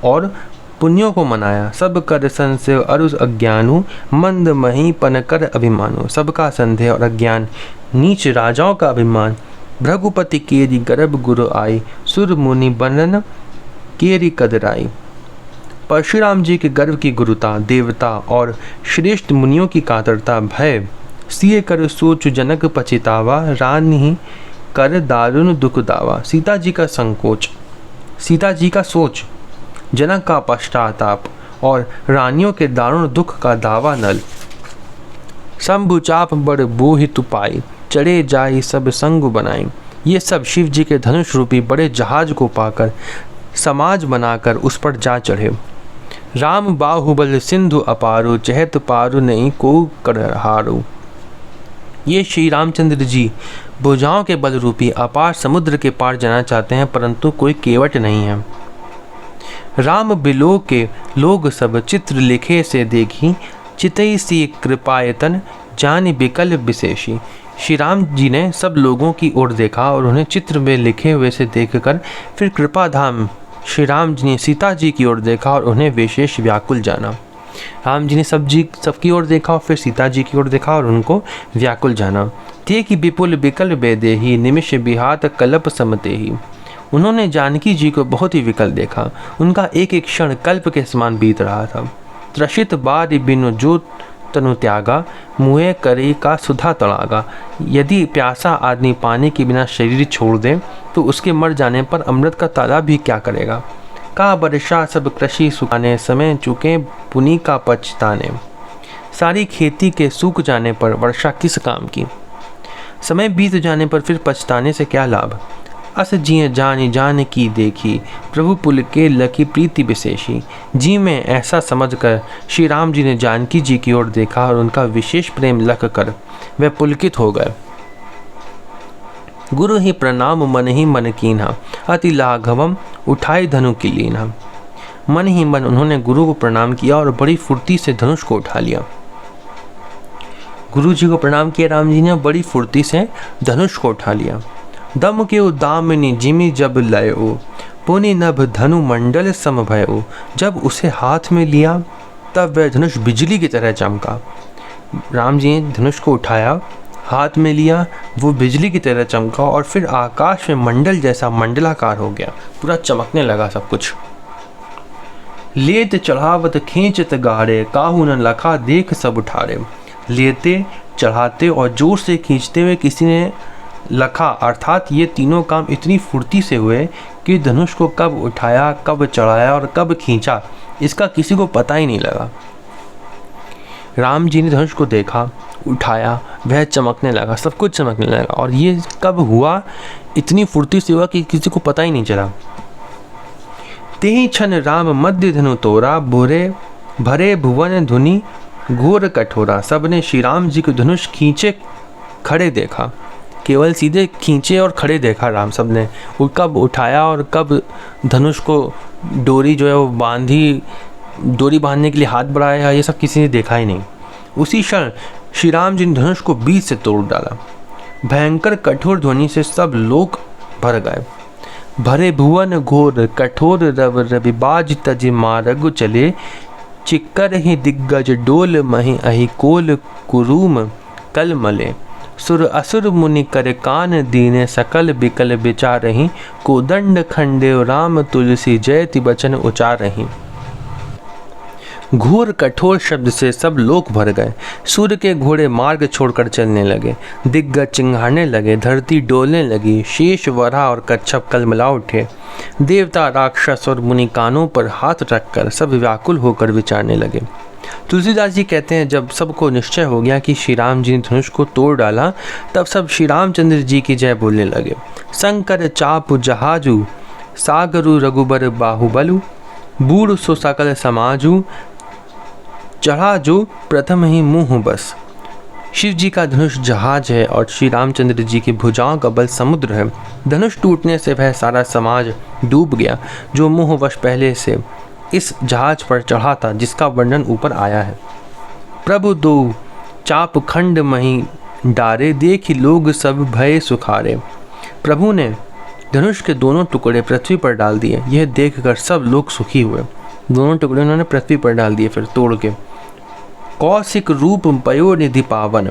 और पुण्यों को मनाया। सब कर संशय अरुष अज्ञानु, मंद मही पन कर अभिमानु। सबका संदेह और अज्ञान, नीच राजाओं का अभिमान। भृगुपति केरी गर्भ गुरु आई, सुर मुनि बनन केरी कदराई। परशुराम जी के गर्भ की गुरुता, देवता और श्रेष्ठ मुनियों की कातरता, भय सिए कर सोच जनक पचितावा, रानी कर दारुण दुख दावा। सीता जी का संकोच, सीता जी का सोच, जनक का पश्चाताप और रानियों के दारुण दुख का दावा नल। शंभु चाप बड़ बोहि तुपाई, चढ़े जाई सब संग बनाई। ये सब शिव जी के धनुष रूपी बड़े जहाज को पाकर समाज बनाकर उस पर जा चढ़े। राम बाहुबल सिंधु अपारो, चहत पारु नहीं को करहारो। ये श्री रामचंद्र जी भुजाओं के बल रूपी अपार समुद्र के पार जाना चाहते हैं, परंतु कोई केवट नहीं है। राम बिलो के लोग सब चित्र लिखे से देखी, चितई सी कृपायतन जान बिकल विशेषी। श्री राम जी ने सब लोगों की ओर देखा और उन्हें चित्र में लिखे हुए से देखकर फिर कृपाधाम श्री राम जी ने सीता जी की ओर देखा और उन्हें विशेष व्याकुल जाना। राम जी ने सबकी ओर देखा और फिर सीता जी की ओर देखा और उनको व्याकुल जाना। थे कि विपुल बिकल बेदेही, निमिष बिहात कल्प समतेही। उन्होंने जानकी जी को बहुत ही विकल देखा। उनका एक एक क्षण कल्प के समान बीत रहा था। त्रसित बारी बिनु जो तनु त्यागा, मुँह करे का सुधा तड़ागा। यदि प्यासा आदमी पानी के बिना शरीर छोड़ दे तो उसके मर जाने पर अमृत का तालाब भी क्या करेगा। का वर्षा सब कृषि सुखाने, समय चुके पुनि का पछताने। सारी खेती के सूख जाने पर वर्षा किस काम की, समय बीत जाने पर फिर पछताने से क्या लाभ। अस जिये जानी जान की देखी, प्रभु पुल के लकी प्रीति विशेषी। जी में ऐसा समझकर श्री राम जी ने जानकी जी की ओर देखा और उनका विशेष प्रेम लख कर वे पुलकित हो गए। गुरु ही प्रणाम मन ही मन कीन्हा, अति लाघवम उठाए धनु की लीन्हा। मन ही मन उन्होंने गुरु को प्रणाम किया और बड़ी फुर्ती से धनुष को उठा लिया। गुरु जी को प्रणाम किया राम जी ने, बड़ी फुर्ती से धनुष को उठा लिया। दम के दामिनी जिमी जब लयो, पुनि नभ धनु मंडल सम भयो। जब उसे हाथ में लिया तब वह धनुष बिजली की तरह चमका। राम जी ने धनुष को उठाया, हाथ में लिया, वो बिजली की तरह चमका और फिर आकाश में मंडल जैसा मंडलाकार हो गया, पूरा चमकने लगा सब कुछ। लेत चढ़ावत खींचत गाड़े, काहू न लखा देख सब उठारे। लेते, चढ़ाते और जोर से खींचते हुए किसी ने लखा, अर्थात ये तीनों काम इतनी फुर्ती से हुए कि धनुष को कब उठाया, कब चढ़ाया और कब खींचा इसका किसी को पता ही नहीं लगा। राम जी ने धनुष को देखा, उठाया, वह चमकने लगा, सब कुछ चमकने लगा और ये कब हुआ, इतनी फुर्ती से हुआ कि किसी को पता ही नहीं चला। तेहि क्षण राम मध्य धनु तोरा, भोरे भरे भुवन धुनि घोर कठोरा। सबने श्री राम जी को धनुष खींचे खड़े देखा, केवल सीधे खींचे और खड़े देखा राम सब ने। वो कब उठाया और कब धनुष को डोरी जो है वो बांधी, डोरी बांधने के लिए हाथ बढ़ाया, ये सब किसी ने देखा ही नहीं। उसी क्षण श्री राम जी ने धनुष को बीच से तोड़ डाला। भयंकर कठोर ध्वनि से सब लोग भर गए। भरे भुवन घोर कठोर रव रविबाज तज मारगु चले। चिक्कर ही दिग्गज डोल मही अहि कोल कुरूम कल मले। सुर असुर मुनि कर कान दीने सकल बिकल बिचारही। कोदंड खंडे राम तुलसी जयति बचन उचारही। घोर कठोर शब्द से सब लोग भर गए। सूर्य के घोड़े मार्ग छोड़कर चलने लगे, दिग्गज चिंघाड़ने लगे, धरती डोलने लगी, शेष वरा और कच्छप कलमला उठे। देवता राक्षस और मुनि कानों पर हाथ रखकर सब व्याकुल होकर विचारने लगे। तुलसीदास जी कहते हैं, जब सबको निश्चय हो गया कि श्री राम जी ने धनुष को तोड़ डाला, तब सब श्री रामचंद्र जी की जय बोलने लगे। शंकर चाप जहाजू, सागरु रघुबर बाहुबलु। बूढ़ सो सकल समाजू, चढ़ा जो प्रथम ही मुँह बस। शिव जी का धनुष जहाज है और श्री रामचंद्र जी की भुजाओं का बल समुद्र है। धनुष टूटने से वह सारा समाज डूब गया जो मोहवश पहले से इस जहाज पर चढ़ा था, जिसका वर्णन ऊपर आया है। प्रभु दो चाप खंड मही डारे, देखी लोग सब भय सुखारे। प्रभु ने धनुष के दोनों टुकड़े पृथ्वी पर डाल दिए, यह देखकर सब लोग सुखी हुए। दोनों टुकड़े उन्होंने पृथ्वी पर डाल दिए फिर तोड़ के। कौशिक रूप पयो निधि पावन,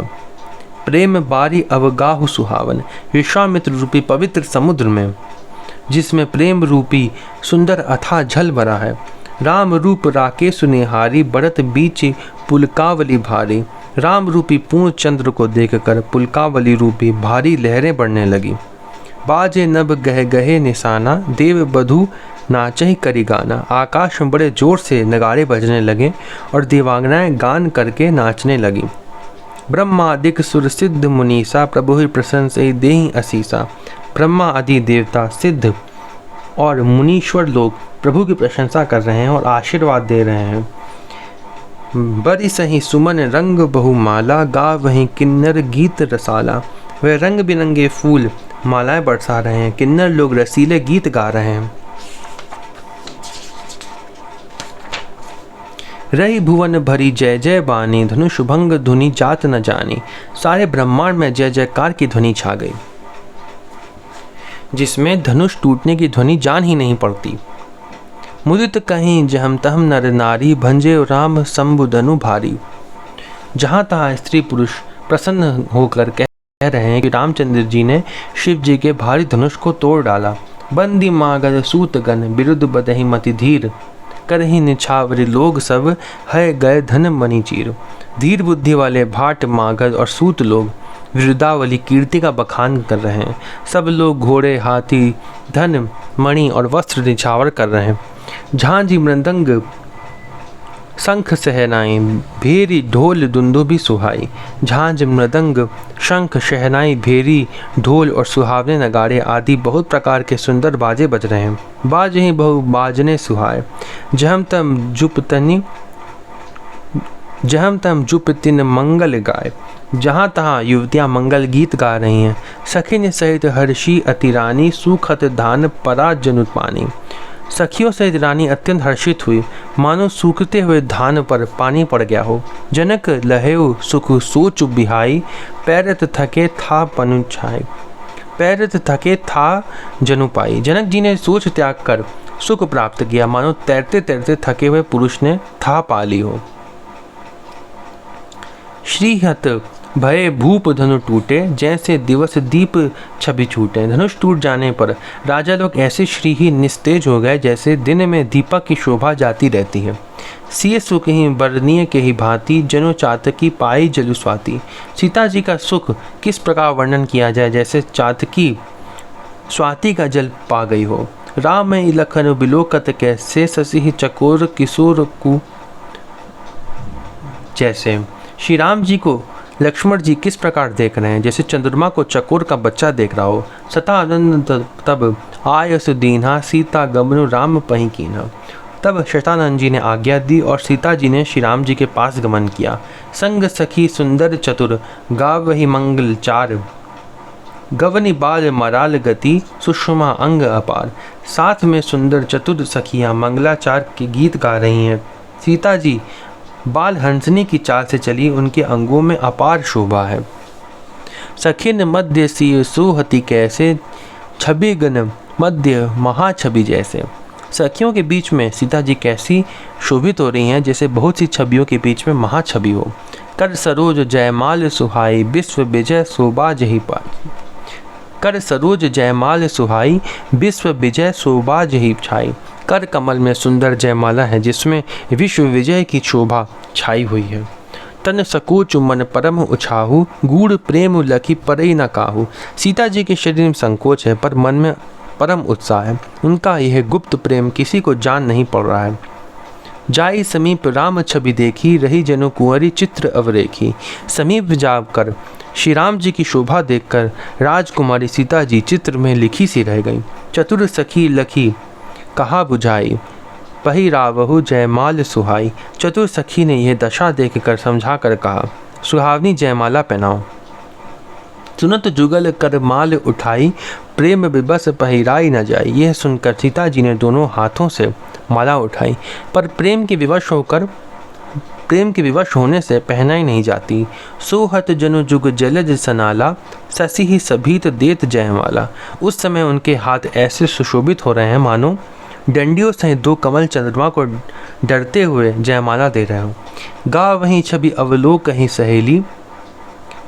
प्रेम बारी अवगाहु सुहावन। विश्वामित्र रूपी पवित्र समुद्र में, जिसमें प्रेम रूपी सुंदर अथाह जल भरा है, राम रूप राकेश निहारी, बढ़त बीच पुलकावली भारी। राम रूपी पूर्ण चंद्र को देखकर पुलकावली रूपी भारी लहरें बढ़ने लगी। बाजे नभ गह गहे निशाना, देव बधू नाचही करी गाना। आकाश में बड़े जोर से नगाड़े बजने लगे और देवांगनाएं गान करके नाचने लगी। ब्रह्मादिक सुर सिद्ध मुनीसा, प्रभु ही प्रशंसई देहि असीसा। ब्रह्मा आदि देवता, सिद्ध और मुनीश्वर लोग प्रभु की प्रशंसा कर रहे हैं और आशीर्वाद दे रहे हैं। बरी सही सुमन रंग बहुमाला, गा वहीं किन्नर गीत रसाला। वे रंग बिरंगे फूल मालाएं बरसा रहे हैं, किन्नर लोग रसीले गीत गा रहे हैं। रही भुवन भरी जय जय बानी, धनुष भंग धुनि जात न जानी। सारे ब्रह्मांड में जय जयकार की ध्वनि छा गई, जिसमें धनुष टूटने की ध्वनि जान ही नहीं पड़ती। मुदित कहीं जहम तहम नर नारी, भंजे राम शंभुधनु भारी। जहाँ तहाँ स्त्री पुरुष प्रसन्न होकर कह रहे हैं कि रामचंद्र जी ने शिव जी के भारी धनुष को तोड़ डाला। बंदी मागध सूतगन विरुद्ध बदहि मति धीर, करही निछावरी लोग सब है गए धन मणि चीर। धीर बुद्धि वाले भाट मागध और सूत लोग विरुद्धावली कीर्ति का बखान कर रहे हैं। सब लोग घोड़े हाथी धन मणि और वस्त्र निछावर कर रहे हैं। झांझी मृदंग शंख सहनाई भेरी ढोल दुंदुभी सुहाई। झांझ मृदंग शंख शहनाई भेरी ढोल और सुहावने नगाड़े आदि बहुत प्रकार के सुंदर बाजे बज रहे हैं। बाज ही बहु बाजने सुहाए। जहम तम जुप तिन मंगल गाए। जहाँ तहाँ युवतियाँ मंगल गीत गा रही हैं। सखिन सहित हर्षी अति रानी सुखत धान परा जनुत पानी। सखियों सहित रानी अत्यंत हर्षित हुई, मानो सूखते हुए धान पर पानी पड़ गया हो। जनक लहेउ सुख सोच बिहाई, पैरत थके था पनु छाई। पैरत थके था जनु पाई। जनक जी ने सोच त्याग कर सुख प्राप्त किया, मानो तैरते तैरते थके हुए पुरुष ने था पा ली हो। श्रीहत भये भूप धनु टूटे, जैसे दिवस दीप छवि छूटे। धनुष टूट जाने पर राजा लोग ऐसे श्री ही निस्तेज हो गए जैसे दिन में दीपक की शोभा जाती रहती है। सिय सुख ही बरनीय के ही भांति, जनो चातकी पाई जलु स्वाति। सीता जी का सुख किस प्रकार वर्णन किया जाए, जैसे चातकी स्वाति का जल पा गई हो। राम में लखन बिलोकत कैसे, ससी चकोर किशोर कु जैसे। श्री राम जी को लक्ष्मण जी किस प्रकार देख रहे हैं, जैसे चंद्रमा को चकोर का बच्चा देख रहा हो। सता आनंद तब आयस दीन्हा, सीता गमनु राम पही कीन्हा। तब शतानंद जी ने आज्ञा दी और सीता जी ने श्री राम जी के पास गमन किया। संग सखी सुंदर चतुर, गावहि मंगल चार। गवनी बाल मराल गति, सुषमा अंग अपार। साथ में सुंदर चतुर सखियाँ मंगलाचार के गीत गा रही हैं। सीता जी बाल हंसनी की चाल से चली, उनके अंगों में अपार शोभा है। सखिन मध्य सी सुहति कैसे, छवि गन मध्य महाछवि जैसे। सखियों के बीच में सीता जी कैसी शोभित हो रही हैं, जैसे बहुत सी छवियों के बीच में महाछवि हो। कर सरोज जयमाल सुहाई, विश्व विजय शोभा जही पाई। कर सरोज जयमाल सुहाई, विश्व विजय शोभा जही छाई। कर कमल में सुंदर जयमाला है, जिसमें विश्व विजय की शोभा छाई हुई है। तन सकोच मन परम उछाहू, गूढ़ प्रेम लखी परई न काहू। सीता जी के शरीर में संकोच है, पर मन में परम उत्साह है। उनका यह गुप्त प्रेम किसी को जान नहीं पड़ रहा है। जाई समीप राम छवि देखी, रही जनो कुंवरी चित्र अवरेखी। समीप जाकर श्री राम जी की शोभा देखकर राजकुमारी सीता जी चित्र में लिखी सी रह गई। चतुर सखी लखी कहा बुझाई, पही रावहु जयमाल सुहाई। चतुर सखी ने यह दशा देखकर समझा कर कहा, सुहावनी जयमाला पहनाओ। सुनत जुगल कर माल उठाई, प्रेम विबस पहिराई न जाई। यह सुनकर सीता जी ने दोनों हाथों से माला उठाई, पर प्रेम के विवश होने से पहनाई नहीं जाती। सोहत जनु जुग जलज सनाला, ससी ही सभीत देत जयमाला। उस समय उनके हाथ ऐसे सुशोभित हो रहे हैं मानो डंडियों सहित दो कमल चंद्रमा को डरते हुए जयमाला दे रहे हो। गा वहीं छवि अवलोक ही सहेली,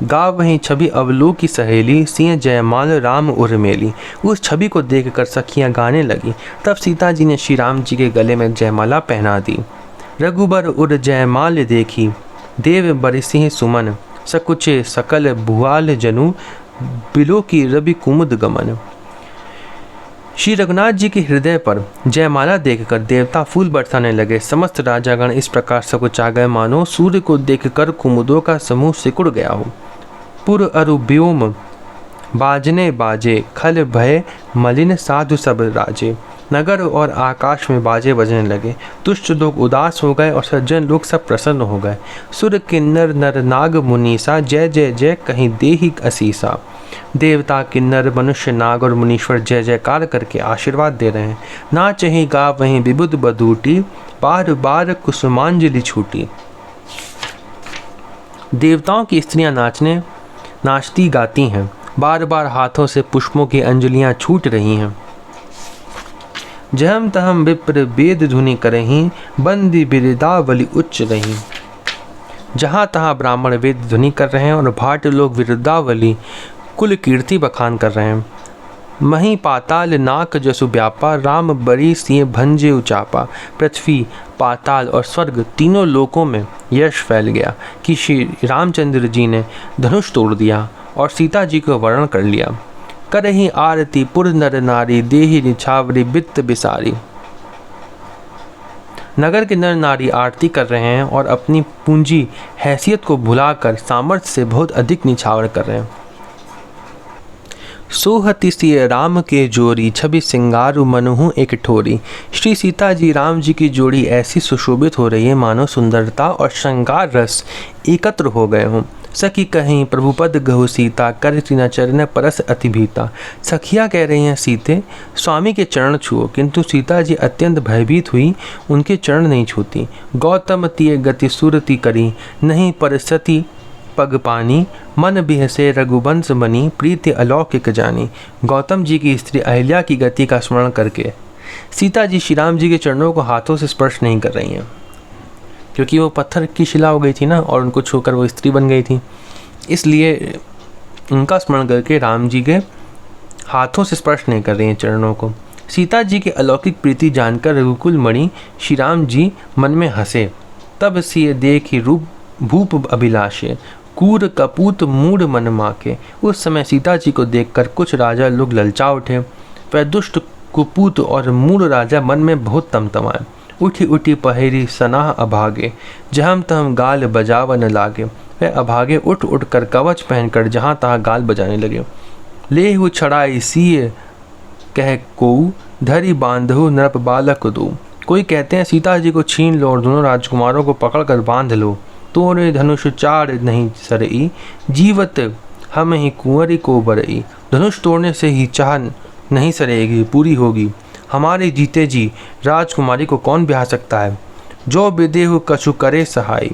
गा वहीं छवि अवलोक की सहेली, सिंह जयमाल राम उर्मेली। उस छवि को देखकर सखियां गाने लगी। तब सीता जी ने श्री राम जी के गले में जयमाला पहना दी। रघुबर उर जयमाल देखी, देव बरसिंह सुमन। सकुचे सकल भुआल जनु, बिलो की रवि कुमुद गमन। श्री रघुनाथ जी के हृदय पर जयमाला देखकर देवता फूल बरसाने लगे। समस्त राजागण इस प्रकार सकुचा गए मानो सूर्य को देखकर कुमुदों का समूह सिकुड़ गया हो। पुर अरु व्योम बाजने बाजे, खल भय मलिन साधु सब राजे। नगर और आकाश में बाजे बजने लगे। दुष्ट लोग उदास हो गए और सज्जन लोग सब प्रसन्न हो गए। सुर किन्नर नर नाग मुनीसा, जय जय जय कहीं देहि असीसा। देवता किन्नर मनुष्य नाग और मुनीश्वर जय जयकार करके आशीर्वाद दे रहे हैं। नाच ही गा वहीं विबुध बधूटी, बार बार कुसुमांजलि छूटी। देवताओं की स्त्रियां नाचती गाती हैं, बार बार हाथों से पुष्पों की अंजलियां छूट रही हैं। जहम तहम विप्र वेद धुनि करहीं, बंदी बिरदावली उच्च रही। जहाँ तहाँ ब्राह्मण वेद ध्वनि कर रहे हैं और भाट लोग विरुद्धावली कुल कीर्ति बखान कर रहे हैं। मही पाताल नाक जसु व्यापा, राम बड़ी सिंह भंजे उचापा। पृथ्वी, पाताल और स्वर्ग तीनों लोकों में यश फैल गया कि श्री रामचंद्र जी ने धनुष तोड़ दिया और सीता जी को वरण कर लिया। करही आरती पुर नर नारी, देहि निछावरी बित्त बिसारी। नगर के नर नारी आरती कर रहे हैं और अपनी पूंजी हैसियत को भुलाकर सामर्थ्य से बहुत अधिक निछावर कर रहे हैं। सोहति सिय राम के जोड़ी, छवि सिंगारु मनहु एक ठोरी। श्री सीता जी राम जी की जोड़ी ऐसी सुशोभित हो रही है मानो सुंदरता और श्रृंगार रस एकत्र हो गए हों। सखी कहीं प्रभुपद गहु सीता, कर तीना चरण परस अति भीता। सखियाँ कह रही हैं सीते स्वामी के चरण छुओ, किंतु सीता जी अत्यंत भयभीत हुई, उनके चरण नहीं छूती। गौतम तिय गति सुरति करी, नहीं परसती पग पानी। मन बिहसे रघुवंश बनी, प्रीति अलौकिक जानी। गौतम जी की स्त्री अहिल्या की गति का स्मरण करके सीता जी श्री राम जी के चरणों को हाथों से स्पर्श नहीं कर रही हैं, क्योंकि वो पत्थर की शिला हो गई थी ना, और उनको छूकर वो स्त्री बन गई थी। इसलिए उनका स्मरण करके राम जी के हाथों से स्पर्श नहीं कर रही हैं चरणों को। सीता जी के अलौकिक प्रीति जानकर रघुकुल मणि श्री राम जी मन में हंसे। तब सिय देखी रूप भूप अभिलाषे, कूर कपूत मूढ़ मन माके। उस समय सीता जी को देखकर कुछ राजा लोग ललचा उठे। वह दुष्ट कुपूत और मूढ़ राजा मन में बहुत तमतमाए। उठी उठी पहेरी सनाह अभागे, जहम तहम गाल बजावन लागे। वह अभागे उठ उठ कर कवच पहनकर जहाँ तहाँ गाल बजाने लगे। लेहु छड़ाई सिय कह कोऊ, धरी बांधहु नरप बालक दो। कोई कहते हैं सीता जी को छीन लो और दोनों राजकुमारों को पकड़कर बांध लो। तोरे धनुष चाड़ नहीं सरई, जीवत हम ही कुंवरी को बरई। धनुष तोड़ने से ही चाह नहीं सरेगी, पूरी होगी। हमारे जीते जी राजकुमारी को कौन ब्याह सकता है। जो विदेहु कछु करे सहाय,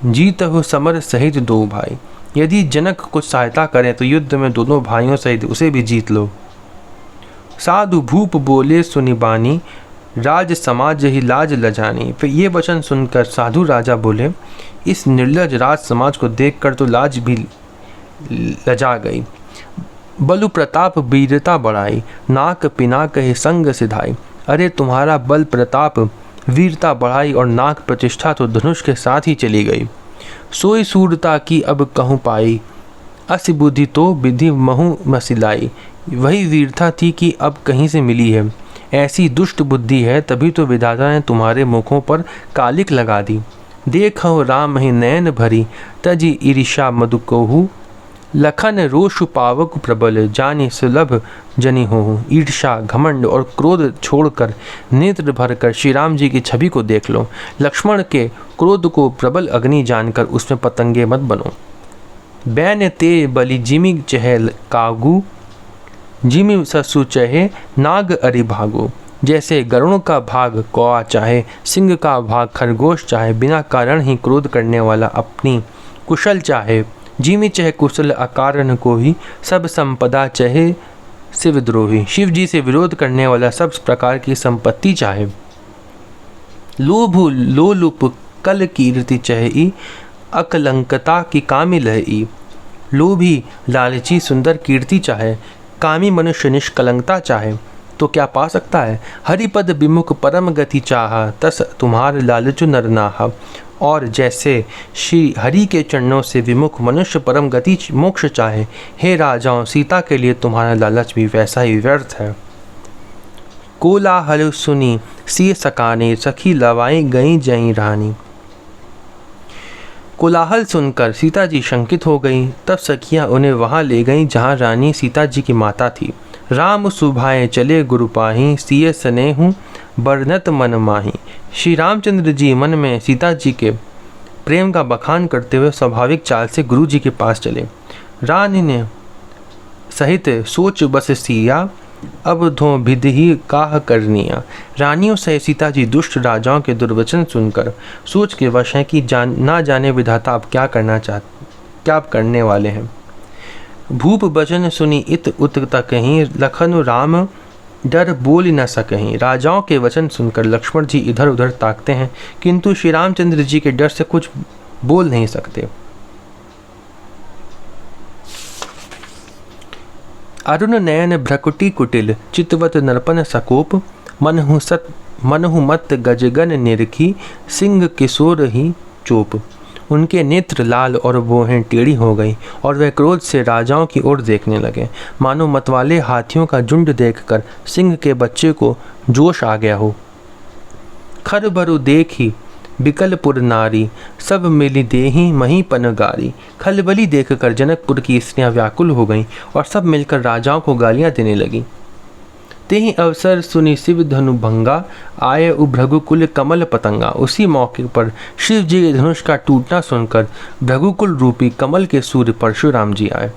जीतहु समर सहित दो भाई। यदि जनक कुछ सहायता करें तो युद्ध में दोनों भाइयों सहित उसे भी जीत लो। साधु भूप बोले सुनि बानी, राज समाज ही लाज लजानी। फिर ये वचन सुनकर साधु राजा बोले, इस निर्लज राज समाज को देखकर तो लाज भी लजा गई। बलु प्रताप वीरता बढ़ाई, नाक पिनाक ही संग सिधाई। अरे तुम्हारा बल प्रताप वीरता बढ़ाई और नाक प्रतिष्ठा तो धनुष के साथ ही चली गई। सोई सूरता की अब कहूँ पाई, असी बुद्धि तो विधि महु मसिलाई। वही वीरता थी कि अब कहीं से मिली है। ऐसी दुष्ट बुद्धि है, तभी तो विधाता ने तुम्हारे मुखों पर कालिक लगा दी। देखो राम ही नयन भरी, तजी ईर्षा मधु कोहू। लखन रोष पावक प्रबल, जानी सुलभ जनी हो। ईर्षा घमंड और क्रोध छोड़कर नेत्र भरकर श्री राम जी की छवि को देख लो। लक्ष्मण के क्रोध को प्रबल अग्नि जानकर उसमें पतंगे मत बनो। बैन ते बलि जिमि चहल कागू, जिमि ससु चहे नाग अरि भागो। जैसे गरुड़ का भाग कौआ चाहे, सिंह का भाग खरगोश चाहे, बिना कारण ही क्रोध करने वाला अपनी कुशल चाहे। जिमि चह कुशल अकारण को ही, सब संपदा चहे शिवद्रोही। शिव जी से विरोध करने वाला सब प्रकार की संपत्ति चाहे। लोभु लोलुप कल कीर्ति चही, अकलंकता की कामी लही। लोभी लालची सुंदर कीर्ति चाहे, कामी मनुष्य निष्कलंकता चाहे तो क्या पा सकता है। हरिपद विमुख परम गति चाहा, तस तुम्हार लालचु नर नाहा। और जैसे श्री हरि के चरणों से विमुख मनुष्य परम गति मोक्ष चाहे, हे राजाओं सीता के लिए तुम्हारा लालच भी वैसा ही व्यर्थ है। कोलाहल सुनी सिय सकाने, सखी लवाई गई जई रानी। कोलाहल सुनकर सीता जी शंकित हो गईं। तब सखियां उन्हें वहां ले गईं जहां रानी सीता जी की माता थी। राम सुभाए चले गुरु पाही, सिय स्नेहु बरनत मन माही। श्री रामचंद्र जी मन में सीता जी के प्रेम का बखान करते हुए स्वाभाविक चाल से गुरु जी के पास चले। रानी ने सहित सोच बस सिया, अब धो विधि काह करनिया। रानियों से सीता जी दुष्ट राजाओं के दुर्वचन सुनकर सोच के वश हैं कि ना जाने विधाता अब क्या करने वाले हैं। भूप वचन सुनी इत उत कहीं, लखन राम डर बोल न सकहीं। राजाओं के वचन सुनकर लक्ष्मण जी इधर उधर ताकते हैं, किंतु श्री रामचंद्र जी के डर से कुछ बोल नहीं सकते। अरुण नयन भ्रकुटी कुटिल चितवत नरपन सकोप मनहु मत गजगन निरखी सिंह किशोर ही चोप। उनके नेत्र लाल और भौहें टेढ़ी हो गई और वह क्रोध से राजाओं की ओर देखने लगे, मानो मतवाले हाथियों का झुंड देखकर सिंह के बच्चे को जोश आ गया हो। खर भरु देखी बिकलपुर नारी सब मिली देही मही पनगारी। खलबली देखकर जनकपुर की स्त्रियां व्याकुल हो गईं और सब मिलकर राजाओं को गालियां देने लगी। तेहि अवसर सुनि शिव धनु भंगा आये भृगुकुल कमल पतंगा। उसी मौके पर शिव जी के धनुष का टूटना सुनकर भृगुकुल रूपी कमल के सूर्य परशुराम जी आए।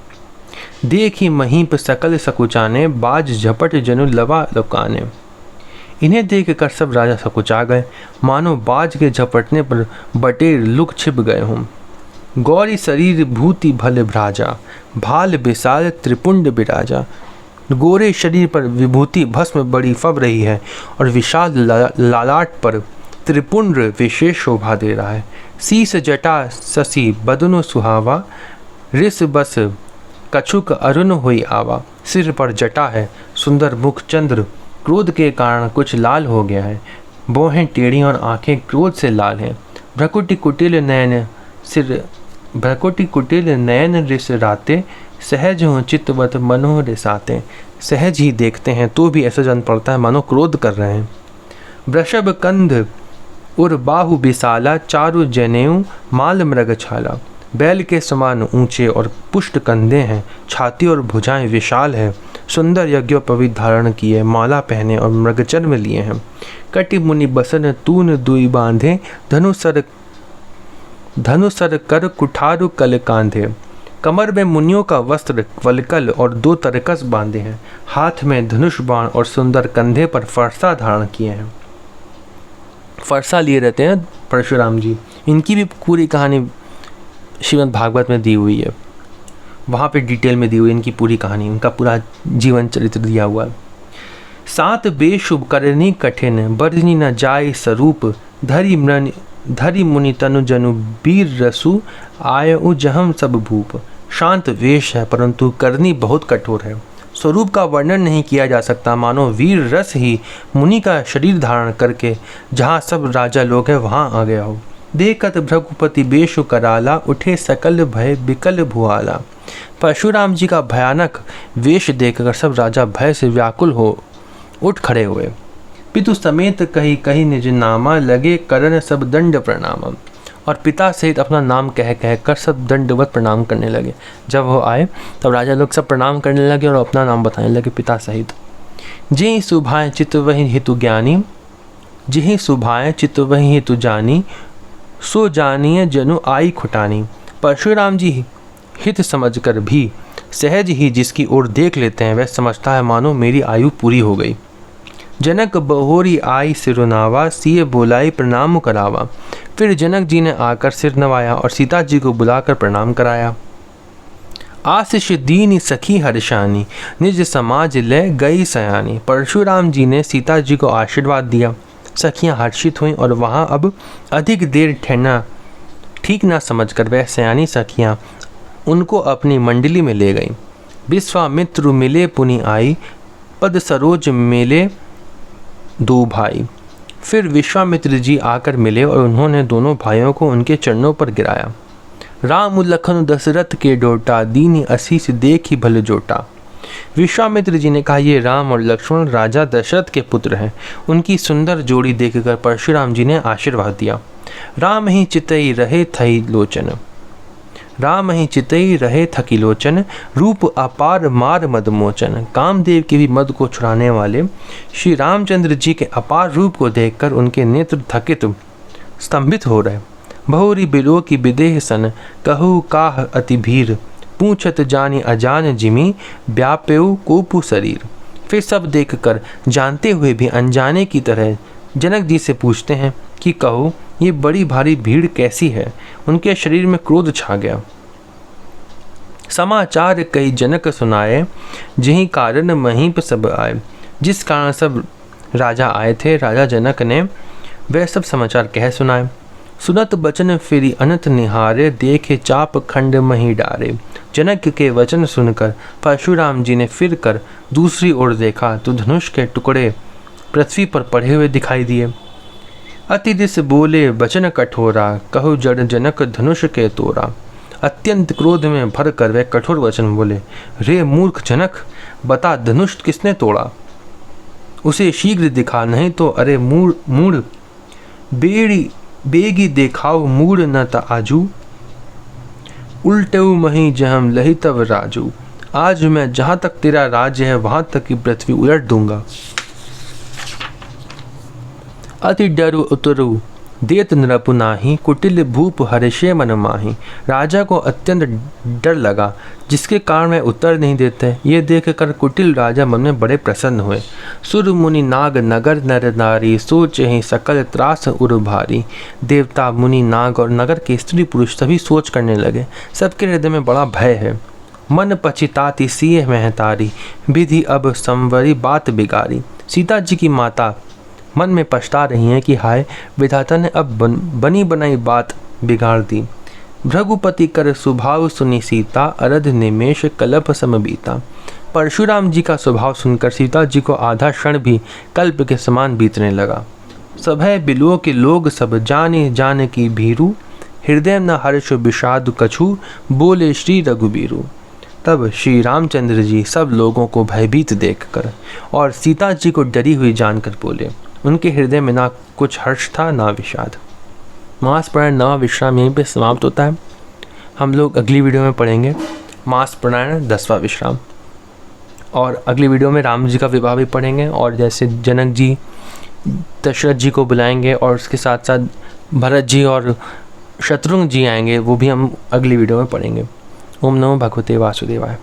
देखी महीप सकल सकुचाने बाज झपट जनु लवा लुकाने। इन्हें देखकर सब राजा सकुचा गए, मानो बाज के झपटने पर बटेर लुक छिप गए हों। गौरी शरीर भूति भल भ्राजा भाल विशाल त्रिपुंड बिराजा। गोरे शरीर पर विभूति भस्म बड़ी फब रही है और विशाल लालाट पर त्रिपुंड विशेष शोभा दे रहा है। शीस जटा शशि बदनो सुहावा रिस बस कछुक अरुण हुई आवा। सिर पर जटा है, सुंदर मुख चंद्र क्रोध के कारण कुछ लाल हो गया है। भौहें टेढ़ी और आंखें क्रोध से लाल हैं। भ्रकुटी कुटिल नयन रिस राते सहज हो चित्तवत मनो रिसाते। सहज ही देखते हैं तो भी ऐसा जन पड़ता है मानो क्रोध कर रहे हैं। वृषभ कंध उर बाहु विशाला चारु जनेऊ माल मृग छाला। बैल के समान ऊंचे और पुष्ट कंधे हैं, छाती और भुजाएं विशाल है। सुंदर यज्ञोपवीत धारण किए, माला पहने और मृगचर्म लिए हैं। कटि मुनि बसन तून दुई बांधे धनुसर कर कुठारु कल कांधे। कमर में मुनियों का वस्त्र वलकल और 2 तरकस बांधे हैं। हाथ में धनुष बाण और सुंदर कंधे पर फरसा धारण किए हैं। फरसा लिए रहते हैं परशुराम जी। इनकी भी पूरी कहानी श्रीमद् भागवत में दी हुई है, वहाँ पे डिटेल में दी हुई इनकी पूरी कहानी, उनका पूरा जीवन चरित्र दिया हुआ है। 7 बेशुभ करनी कठिन बरनी न जाय स्वरूप धरि मुनि तनु जनु बीर रसु आयु जहम सब भूप। शांत वेश है परंतु करनी बहुत कठोर है। स्वरूप का वर्णन नहीं किया जा सकता, मानो वीर रस ही मुनि का शरीर धारण करके जहाँ सब राजा लोग हैं वहाँ आ गया हो। देखत भृगुपति बेशु कराला उठे सकल भय बिकल भुआला। परशुराम जी का भयानक वेश देखकर सब राजा भय से व्याकुल हो उठ खड़े हुए। पितु समेत कही कही निज नामा लगे करन सब दंड प्रणाम। और पिता सहित अपना नाम कह कह कर सब दंडवत प्रणाम करने लगे। जब वो आए तब राजा लोग सब प्रणाम करने लगे और अपना नाम बताने लगे पिता सहित। जेहि सुभाए चित्त वही हितु ज्ञानी जेहि सुभाए चित्त वही हितु जानी सो जानिए जनु आई खुटानी। परशुराम जी हित समझकर भी सहज ही जिसकी ओर देख लेते हैं वह समझता है मानो मेरी आयु पूरी हो गई। जनक बहोरी आई सिरुनावा सिए बोलाई प्रणाम करावा। फिर जनक जी ने आकर सिर नवाया और सीता जी को बुलाकर प्रणाम कराया। आशीष दीनी सखी हर्षानी निज समाज ले गई सयानी। परशुराम जी ने सीता जी को आशीर्वाद दिया। सखियां हर्षित हुईं और वहां अब अधिक देर ठहरना ठीक ना समझकर वह सयानी सखियां उनको अपनी मंडली में ले गईं। विश्वामित्र मिले पुनि आई पद सरोज मिले 2 भाई। फिर विश्वामित्र जी आकर मिले और उन्होंने दोनों भाइयों को उनके चरणों पर गिराया। राम लखन दशरथ के डोटा दीनी आशीष देखी भल जोटा। विश्वामित्र जी ने कहा ये राम और लक्ष्मण राजा दशरथ के पुत्र हैं। उनकी सुंदर जोड़ी देखकर परशुराम जी ने आशीर्वाद दिया। राम ही चितई रहे थई लोचन राम ही चितई रहे थकी लोचन रूप अपार मार मदमोचन। कामदेव के भी मद को छुड़ाने वाले श्री रामचंद्र जी के अपार रूप को देखकर उनके नेत्र थकित स्तंभित हो रहे। बहुरी बिलो की विदेह सन कहु काह अति भीर पूछत जानी अजान जिमी व्यापेउ कोपु शरीर। फिर सब देखकर जानते हुए भी अनजाने की तरह जनक जी से पूछते हैं कि कहो ये बड़ी भारी भीड़ कैसी है। उनके शरीर में क्रोध छा गया। समाचार कई जनक सुनाए जिहि कारण महीप सब आए। जिस कारण सब राजा आए थे राजा जनक ने वह सब समाचार कह सुनाए। सुनत बचन फिरी अनंत निहारे, देखे चाप खंड मही डारे। जनक के वचन सुनकर परशुराम जी ने फिर कर दूसरी ओर देखा तो धनुष के टुकड़े पृथ्वी पर पड़े हुए दिखाई दिए। अति दिस बोले वचन कठोरा, कहु जड़ जनक धनुष के तोरा। अत्यंत क्रोध में भर कर वह कठोर वचन बोले, रे मूर्ख जनक, बता धनुष किसने तोड़ा? उसे शीघ्र दिखा, नहीं तो अरे मूढ़ बेगी देखाओ मूढ़ न त आजू। उल्टेऊ मही जहम लही तब राजू। आज मैं जहाँ तक तेरा राज्य है वहाँ तक की पृथ्वी उलट दूंगा। अति डरु उतरु देत नृप नाही, कुटिल भूप हर्षे मन माही। राजा को अत्यंत डर लगा, जिसके कारण वह उत्तर नहीं देते। ये देखकर कुटिल राजा मन में बड़े प्रसन्न हुए। सुर मुनि नाग नगर नर नारी, सोचे ही सकल त्रास उर भारी। देवता मुनि नाग और नगर के स्त्री पुरुष सभी सोच करने लगे, सबके हृदय में बड़ा भय है। मन पचिताती सिए महतारी, विधि अब संवरी बात बिगारी। सीता जी की माता मन में पछता रही हैं कि हाय, विधाता ने अब बनी बनाई बात बिगाड़ दी। भृगुपति कर स्वभाव सुनी सीता, अरध निमेष कल्प सम बीता। परशुराम जी का स्वभाव सुनकर सीता जी को आधा क्षण भी कल्प के समान बीतने लगा। सभय बिलुओं के लोग सब जाने जाने की भीरू, हृदय न हर्ष विषाद कछु, बोले श्री रघुबीरू। तब श्री रामचंद्र जी सब लोगों को भयभीत देखकर और सीता जी को डरी हुई जानकर बोले। उनके हृदय में ना कुछ हर्ष था ना विषाद। मास प्राणायाम 9वां विश्राम यहीं पे समाप्त होता है। हम लोग अगली वीडियो में पढ़ेंगे मास प्राणायाम 10वां विश्राम, और अगली वीडियो में राम जी का विवाह भी पढ़ेंगे, और जैसे जनक जी दशरथ जी को बुलाएंगे और उसके साथ साथ भरत जी और शत्रुघ्न जी आएंगे, वो भी हम अगली वीडियो में पढ़ेंगे। ओम नमो भगवते वासुदेवाय।